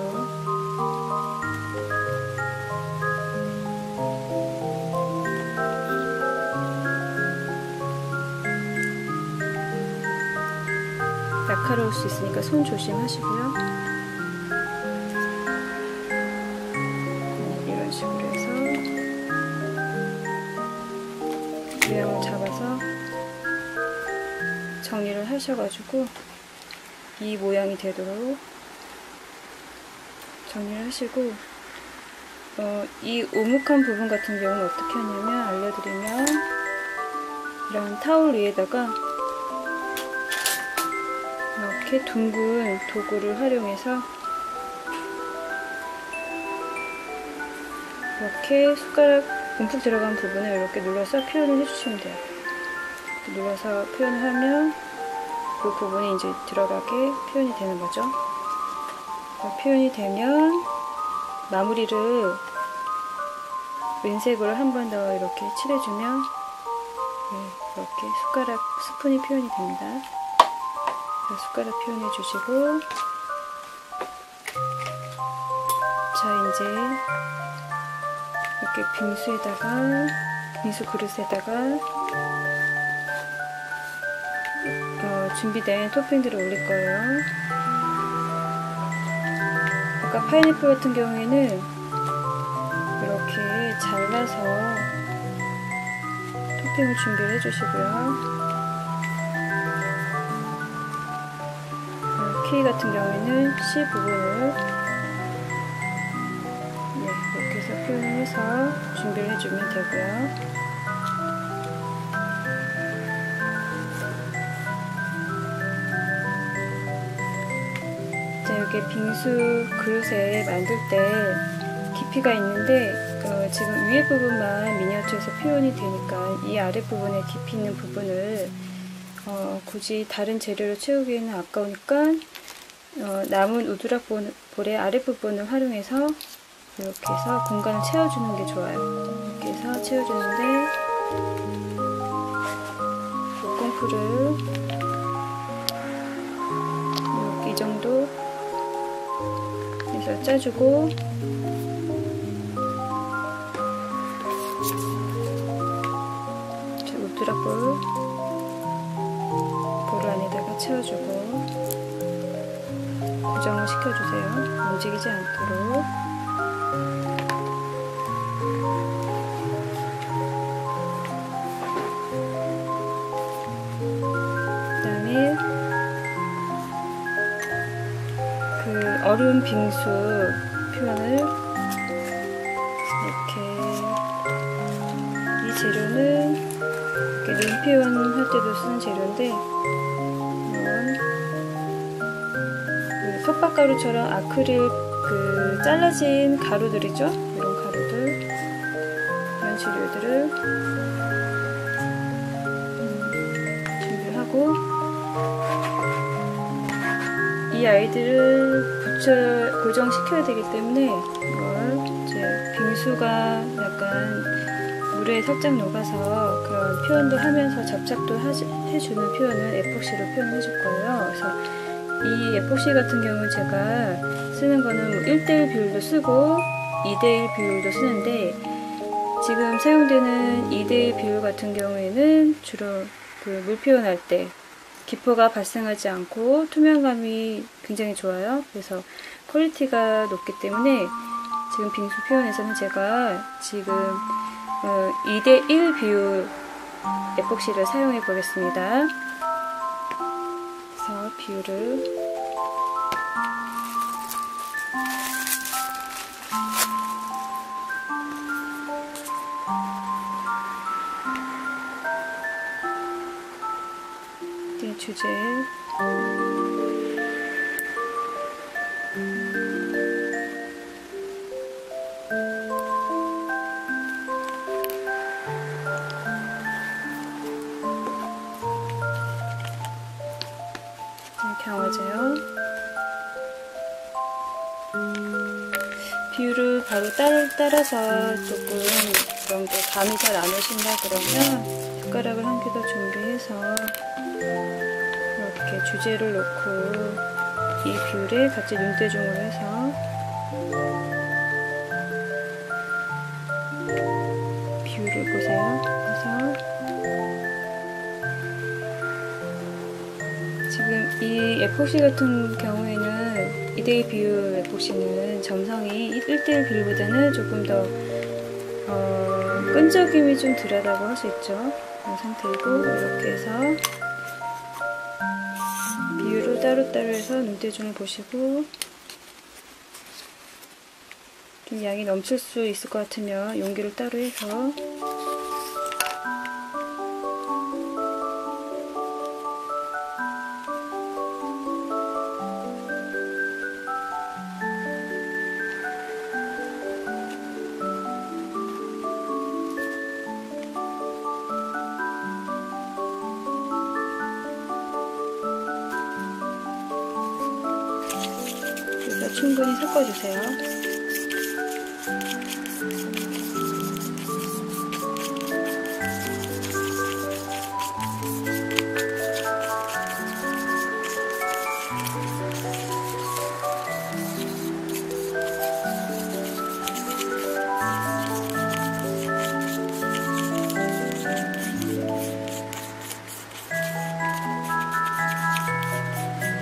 날카로울 수 있으니까 손 조심하시고요. 이런 식으로 해서 모양을 잡아서 정리를 하셔가지고 이 모양이 되도록 정리를 하시고, 이 오목한 부분 같은 경우는 어떻게 하냐면, 알려드리면 이런 타올 위에다가 이렇게 둥근 도구를 활용해서 이렇게 숟가락 움푹 들어간 부분을 이렇게 눌러서 표현을 해주시면 돼요. 눌러서 표현을 하면 그 부분이 이제 들어가게 표현이 되는 거죠. 표현이 되면 마무리를 은색으로 한 번 더 이렇게 칠해주면 이렇게 숟가락 스푼이 표현이 됩니다. 숟가락 표현해 주시고, 자, 이제 이렇게 빙수 그릇에다가 준비된 토핑들을 올릴 거예요. 아까 파인애플 같은 경우에는 이렇게 잘라서 토핑을 준비를 해주시고요. 키위 같은 경우에는 씨 부분을 이렇게 해서 표현을 해서 준비를 해주면 되고요. 자, 이렇게 빙수 그릇에 만들 때 깊이가 있는데 지금 위에 부분만 미니어처에서 표현이 되니까 이 아랫부분에 깊이 있는 부분을 굳이 다른 재료로 채우기에는 아까우니까 남은 우드락 볼의 아랫부분을 활용해서 이렇게 해서 공간을 채워주는 게 좋아요. 이렇게 해서 채워주는데 목공풀을 이렇게 이 정도 해서 짜주고, 우드락 볼을 안에다가 채워주고 고정을 시켜주세요. 움직이지 않도록. 그 다음에 그 얼음 빙수 표현을 이렇게, 이 재료는 이렇게 눈 표현할 때도 쓰는 재료인데, 석박가루처럼 아크릴 잘라진 가루들이죠. 이런 가루들 재료들을 준비하고, 이 아이들을 고정시켜야 되기 때문에 이걸 이제 빙수가 약간 물에 살짝 녹아서 그런 표현도 하면서 접착도 해주는 표현을 에폭시로 표현해줄 거예요. 그래서 이 에폭시 같은 경우는 제가 쓰는 거는 1:1 비율도 쓰고 2:1 비율도 쓰는데, 지금 사용되는 2:1 비율 같은 경우에는 주로 그 물 표현할 때 기포가 발생하지 않고 투명감이 굉장히 좋아요. 그래서 퀄리티가 높기 때문에 지금 빙수 표현에서는 제가 지금 2:1 비율 에폭시를 사용해 보겠습니다. 그래서 비율을 주제 경화제요. 비율을 바로 따라서 조금 그런 게 감이 잘 안 오신다 그러면 숟가락을 한 개 더 준비해서 이렇게 주제를 놓고 이 비율에 같이 눈대중으로 해서 비율을 보세요. 그래서 지금 이 에폭시 같은 경우에는 2:1 비율 에폭시는 점성이 1:1 비율보다는 조금 더 끈적임이 좀 덜하다고 할 수 있죠. 그런 상태이고, 이렇게 해서 비율을 따로따로 해서 눈대중을 보시고, 좀 양이 넘칠 수 있을 것 같으면 용기를 따로 해서 충분히 섞어주세요.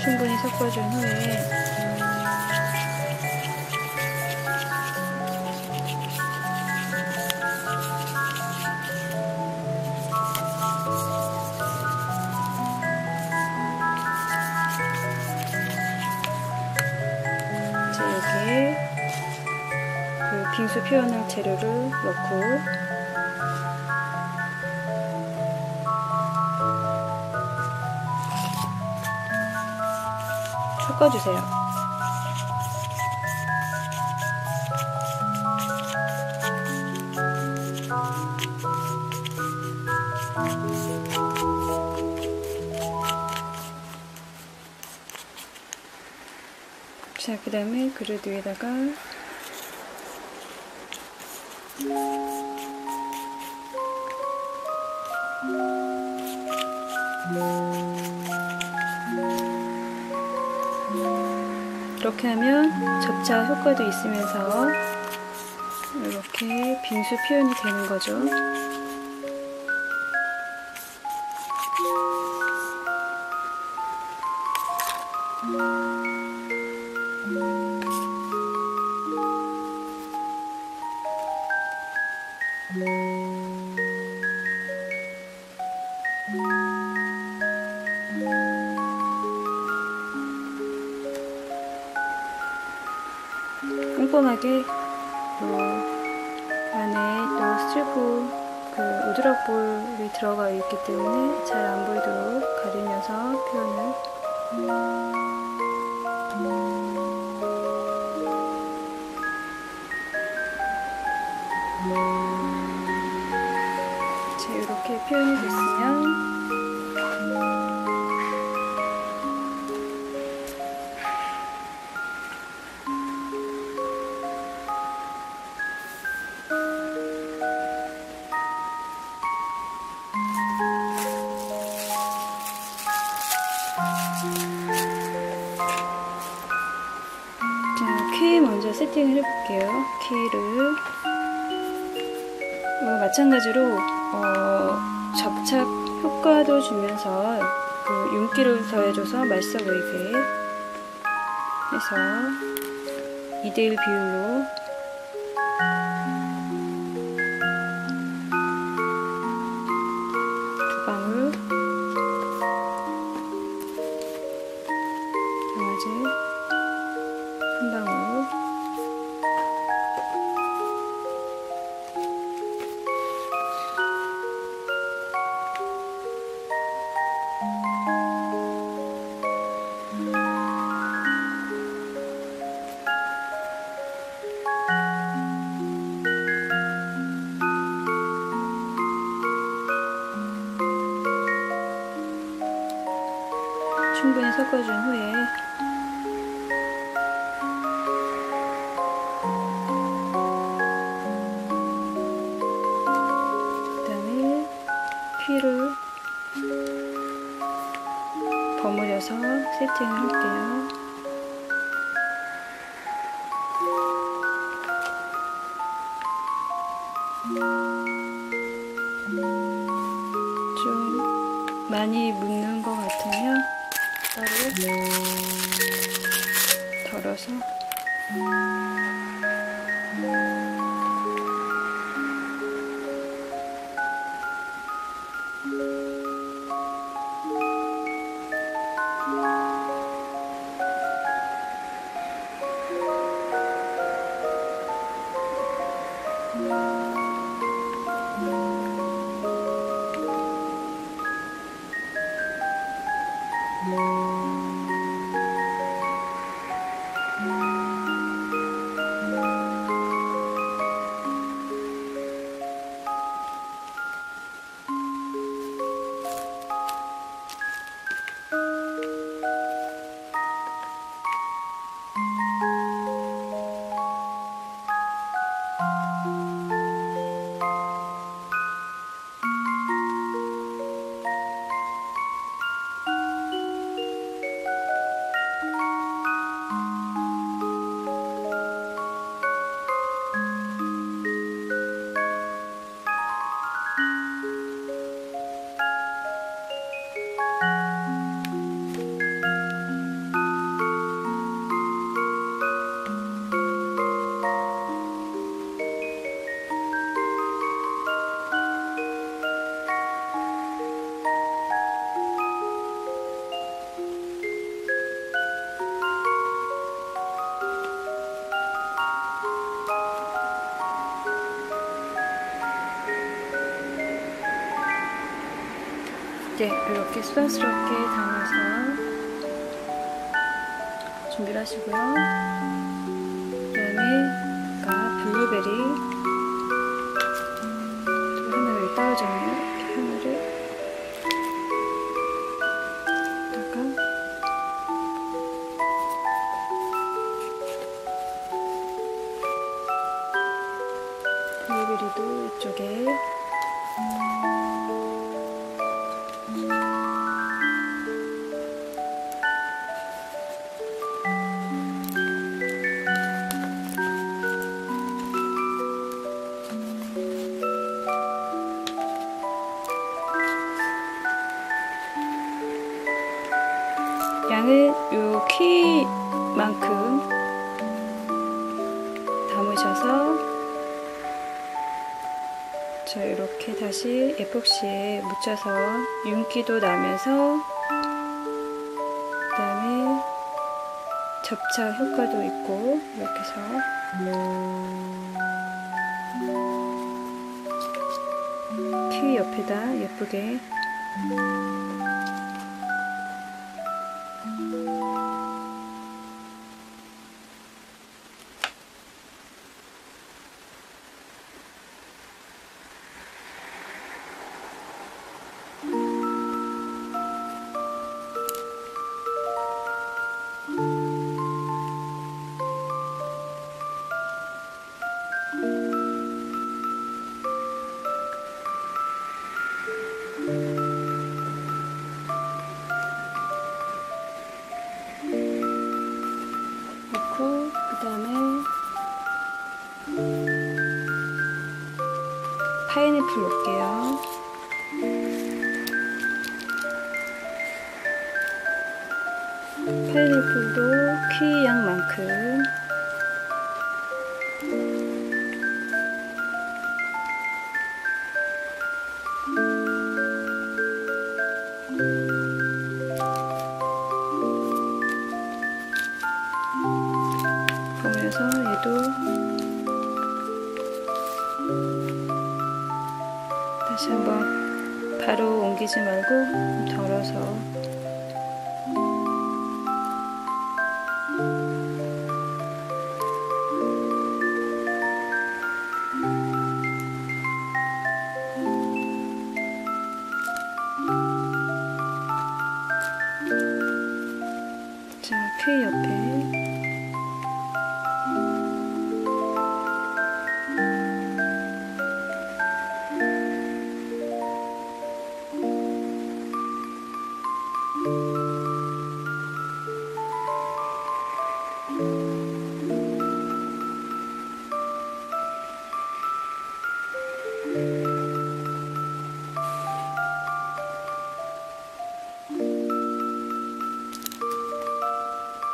충분히 섞어준 후에 여기에 그 빙수 표현할 재료를 넣고 섞어주세요. 자, 그 다음에 그릇 위에다가 이렇게 하면 접착 효과도 있으면서 이렇게 빙수 표현이 되는 거죠. 꼼꼼하게 안에 또 스티로폼 그 우드락볼이 들어가 있기 때문에 잘 안 보이도록 가리면서 표현을 자, 키 먼저 세팅을 해볼게요. 키를 마찬가지로 접착 효과도 주면서 그 윤기를 더해줘서 맛있어 보이게 해서 2:1 비율로 두 방울 강아지 한 방울 충분히 섞어준 후에 그 다음에 퀴를 버무려서 세팅을 할게요. 좀 많이 묻는 것 같으면 따로 덜어서 이렇게 수다스럽게 담아서 준비를 하시고요. 그 다음에 아까 블루베리 또 하나를 따라줬네요. 이렇게 하나를 블루베리도 이쪽에 양을 요 키만큼 담으셔서 자 이렇게 다시 에폭시에 묻혀서 윤기도 나면서 그 다음에 접착 효과도 있고 이렇게 해서 키 옆에다 예쁘게 파인애플 넣을게요. 파인애플도 키위 양만큼. 보면서 얘도 다시 한번 바로 옮기지 말고 좀 덜어서 자, 퀴 옆에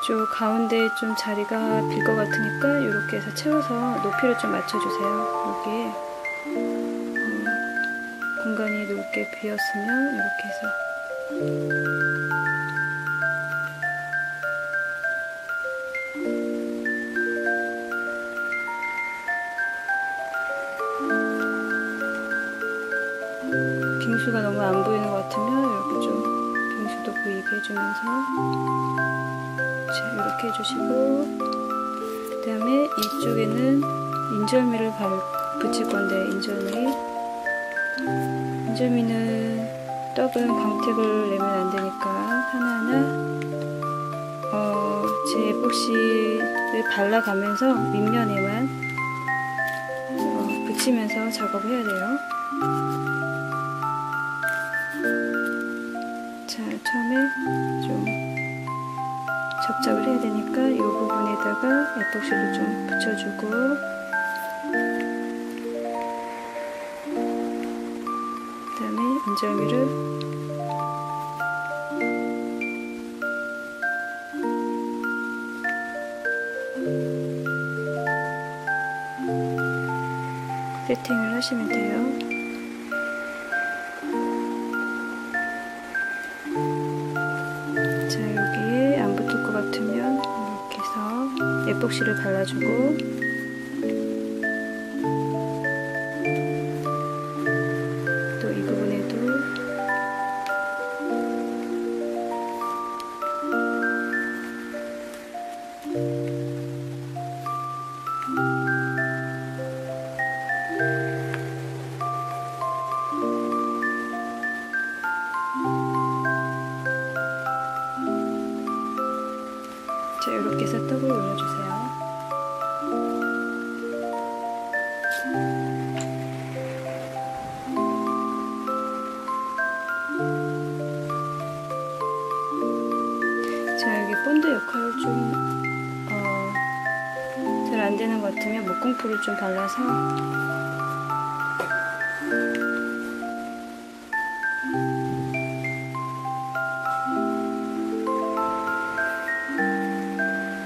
저 가운데 좀 자리가 빌 것 같으니까 이렇게 해서 채워서 높이를 좀 맞춰주세요. 여기에 공간이 넓게 비었으면 이렇게 해서 빙수가 너무 안 보이는 것 같으면 이렇게 좀 빙수도 보이게 해주면서 자, 이렇게 해주시고 그 다음에 이쪽에는 인절미를 붙일 건데 인절미는 떡은 광택을 내면 안 되니까 하나하나 제 에폭시를 발라가면서 밑면에만 붙이면서 작업을 해야 돼요. 자, 처음에 좀 접착을 해야 되니까 이 부분에다가 에폭시를 좀 붙여주고 그 다음에 인절미를 세팅을 하시면 돼요. 자, 여기에 안 붙을 것 같으면 이렇게 해서 에폭시를 발라주고 또 이 부분에도 자, 이렇게 해서 떡을 올려주세요. 자, 여기 본드 역할을 좀 잘 안되는 것 같으면 목공풀을 좀 발라서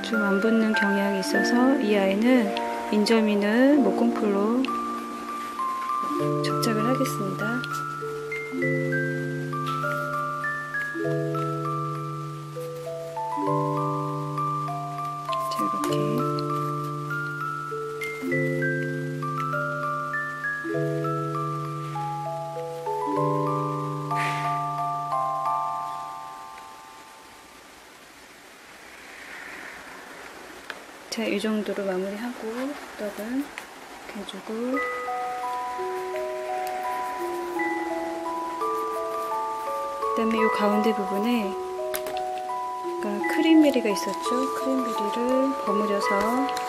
좀 안 붙는 경향이 있어서 이 아이는 인절미는 목공풀로 접착을 하겠습니다. 자, 이렇게 자, 이 정도로 마무리하고 떡은 이렇게 해주고 그 다음에 이 가운데 부분에 아까 크림베리가 있었죠? 크림베리를 버무려서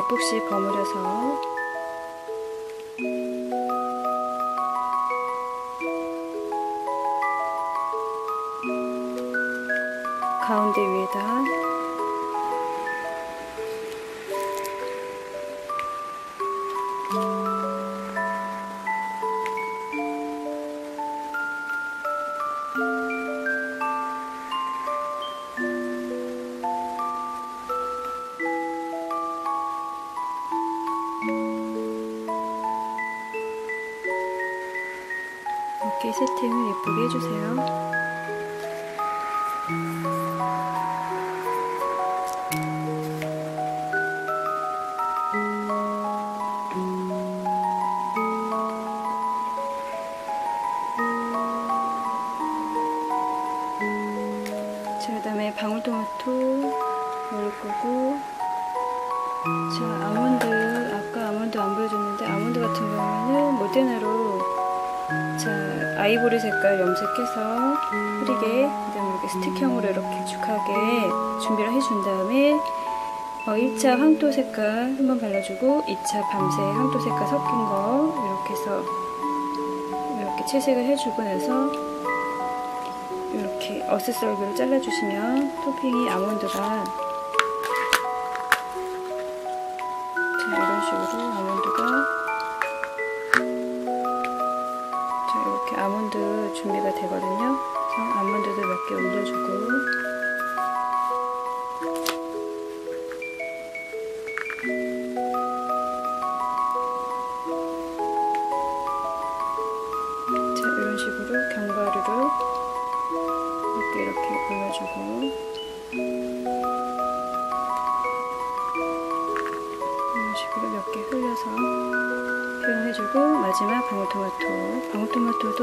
에폭시 버무려서 가운데 위에다 이렇게 세팅을 예쁘게 해주세요. 자, 그 다음에 방울토마토 넣을 거고, 자, 아까 아몬드 안 보여줬는데, 아몬드 같은 경우에는 모데나로 자, 아이보리 색깔 염색해서 흐리게, 그 다음에 이렇게 스틱형으로 이렇게 축하게 준비를 해준 다음에 1차 황토 색깔 한번 발라주고 2차 밤새 황토 색깔 섞인 거 이렇게 해서 이렇게 채색을 해주고 나서 이렇게 어슷썰기로 잘라주시면 토핑이 아몬드가 자, 이런 식으로 아몬드 준비가 되거든요. 그래서 아몬드도 몇 개 올려주고, 자, 이런 식으로 견과류를 몇 개 이렇게 올려주고, 이런 식으로 몇 개 흘려서 표현해주고, 마지막 방울토마토도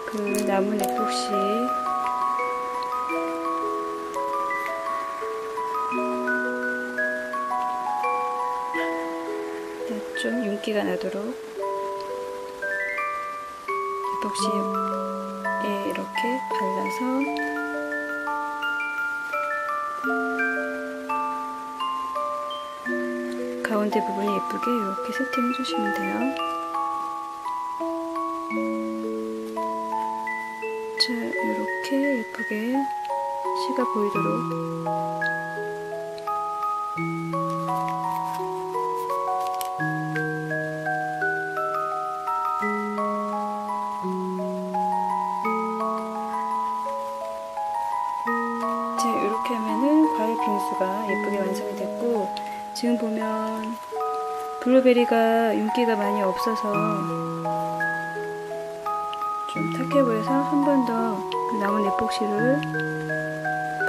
그 남은 에폭시 좀 윤기가 나도록 에폭시에 이렇게 발라서 가운데 부분이 예쁘게 이렇게 세팅해 주시면 돼요. 자, 이렇게 예쁘게 시가 보이도록 자, 이렇게 하면은 과일 빙수가 예쁘게 완성이 됐고, 지금 보면 블루베리가 윤기가 많이 없어서 좀 탁해 보여서 한 번 더 그 남은 에폭시를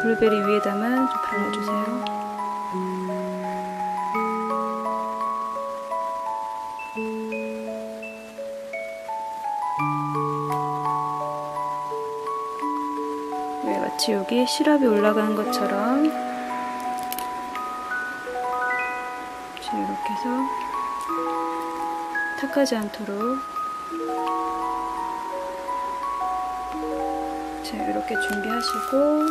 블루베리 위에다만 좀 발라주세요. 왜 마치 여기 시럽이 올라간 것처럼 이렇게 해서 탁하지 않도록 자, 이렇게 준비하시고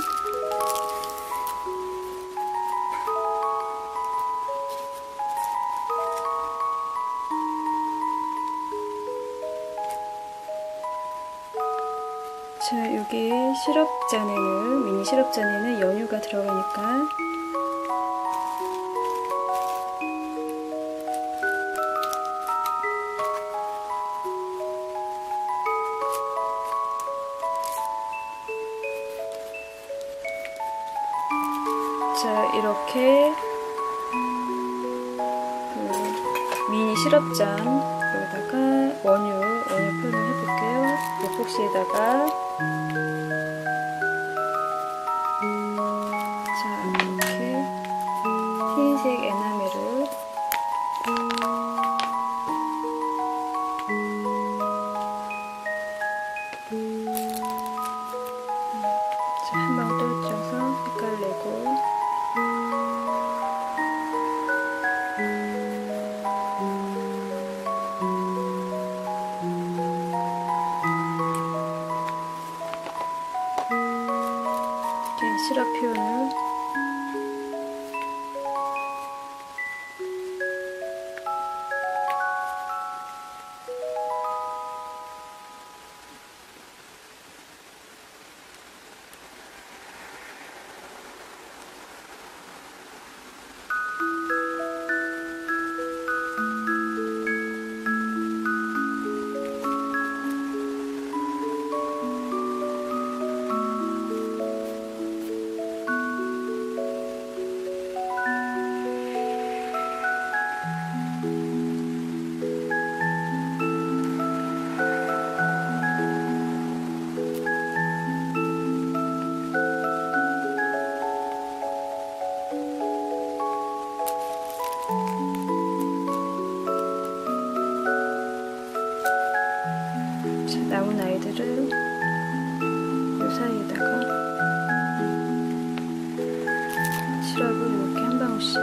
자, 여기 시럽잔에는 미니 시럽잔에는 연유가 들어가니까 자, 이렇게 그 미니 시럽잔 여기다가 원유 표현을 해볼게요. 에폭시에다가 자, 이렇게 흰색 에나멜을 자, 한 방 떨어뜨려서 색깔 내고 시럽 표현을 가위를 이 사이에다가 시럽을 이렇게 한 방울씩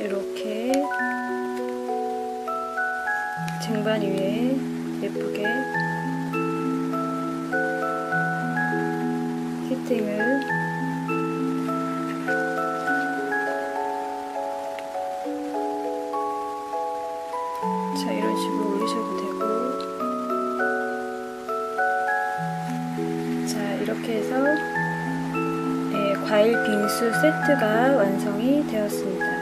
이렇게 쟁반 위에 예쁘게 세팅을 자 이런 식으로 올리셔도 되고 자 이렇게 해서 과일 빙수 세트가 완성이 되었습니다.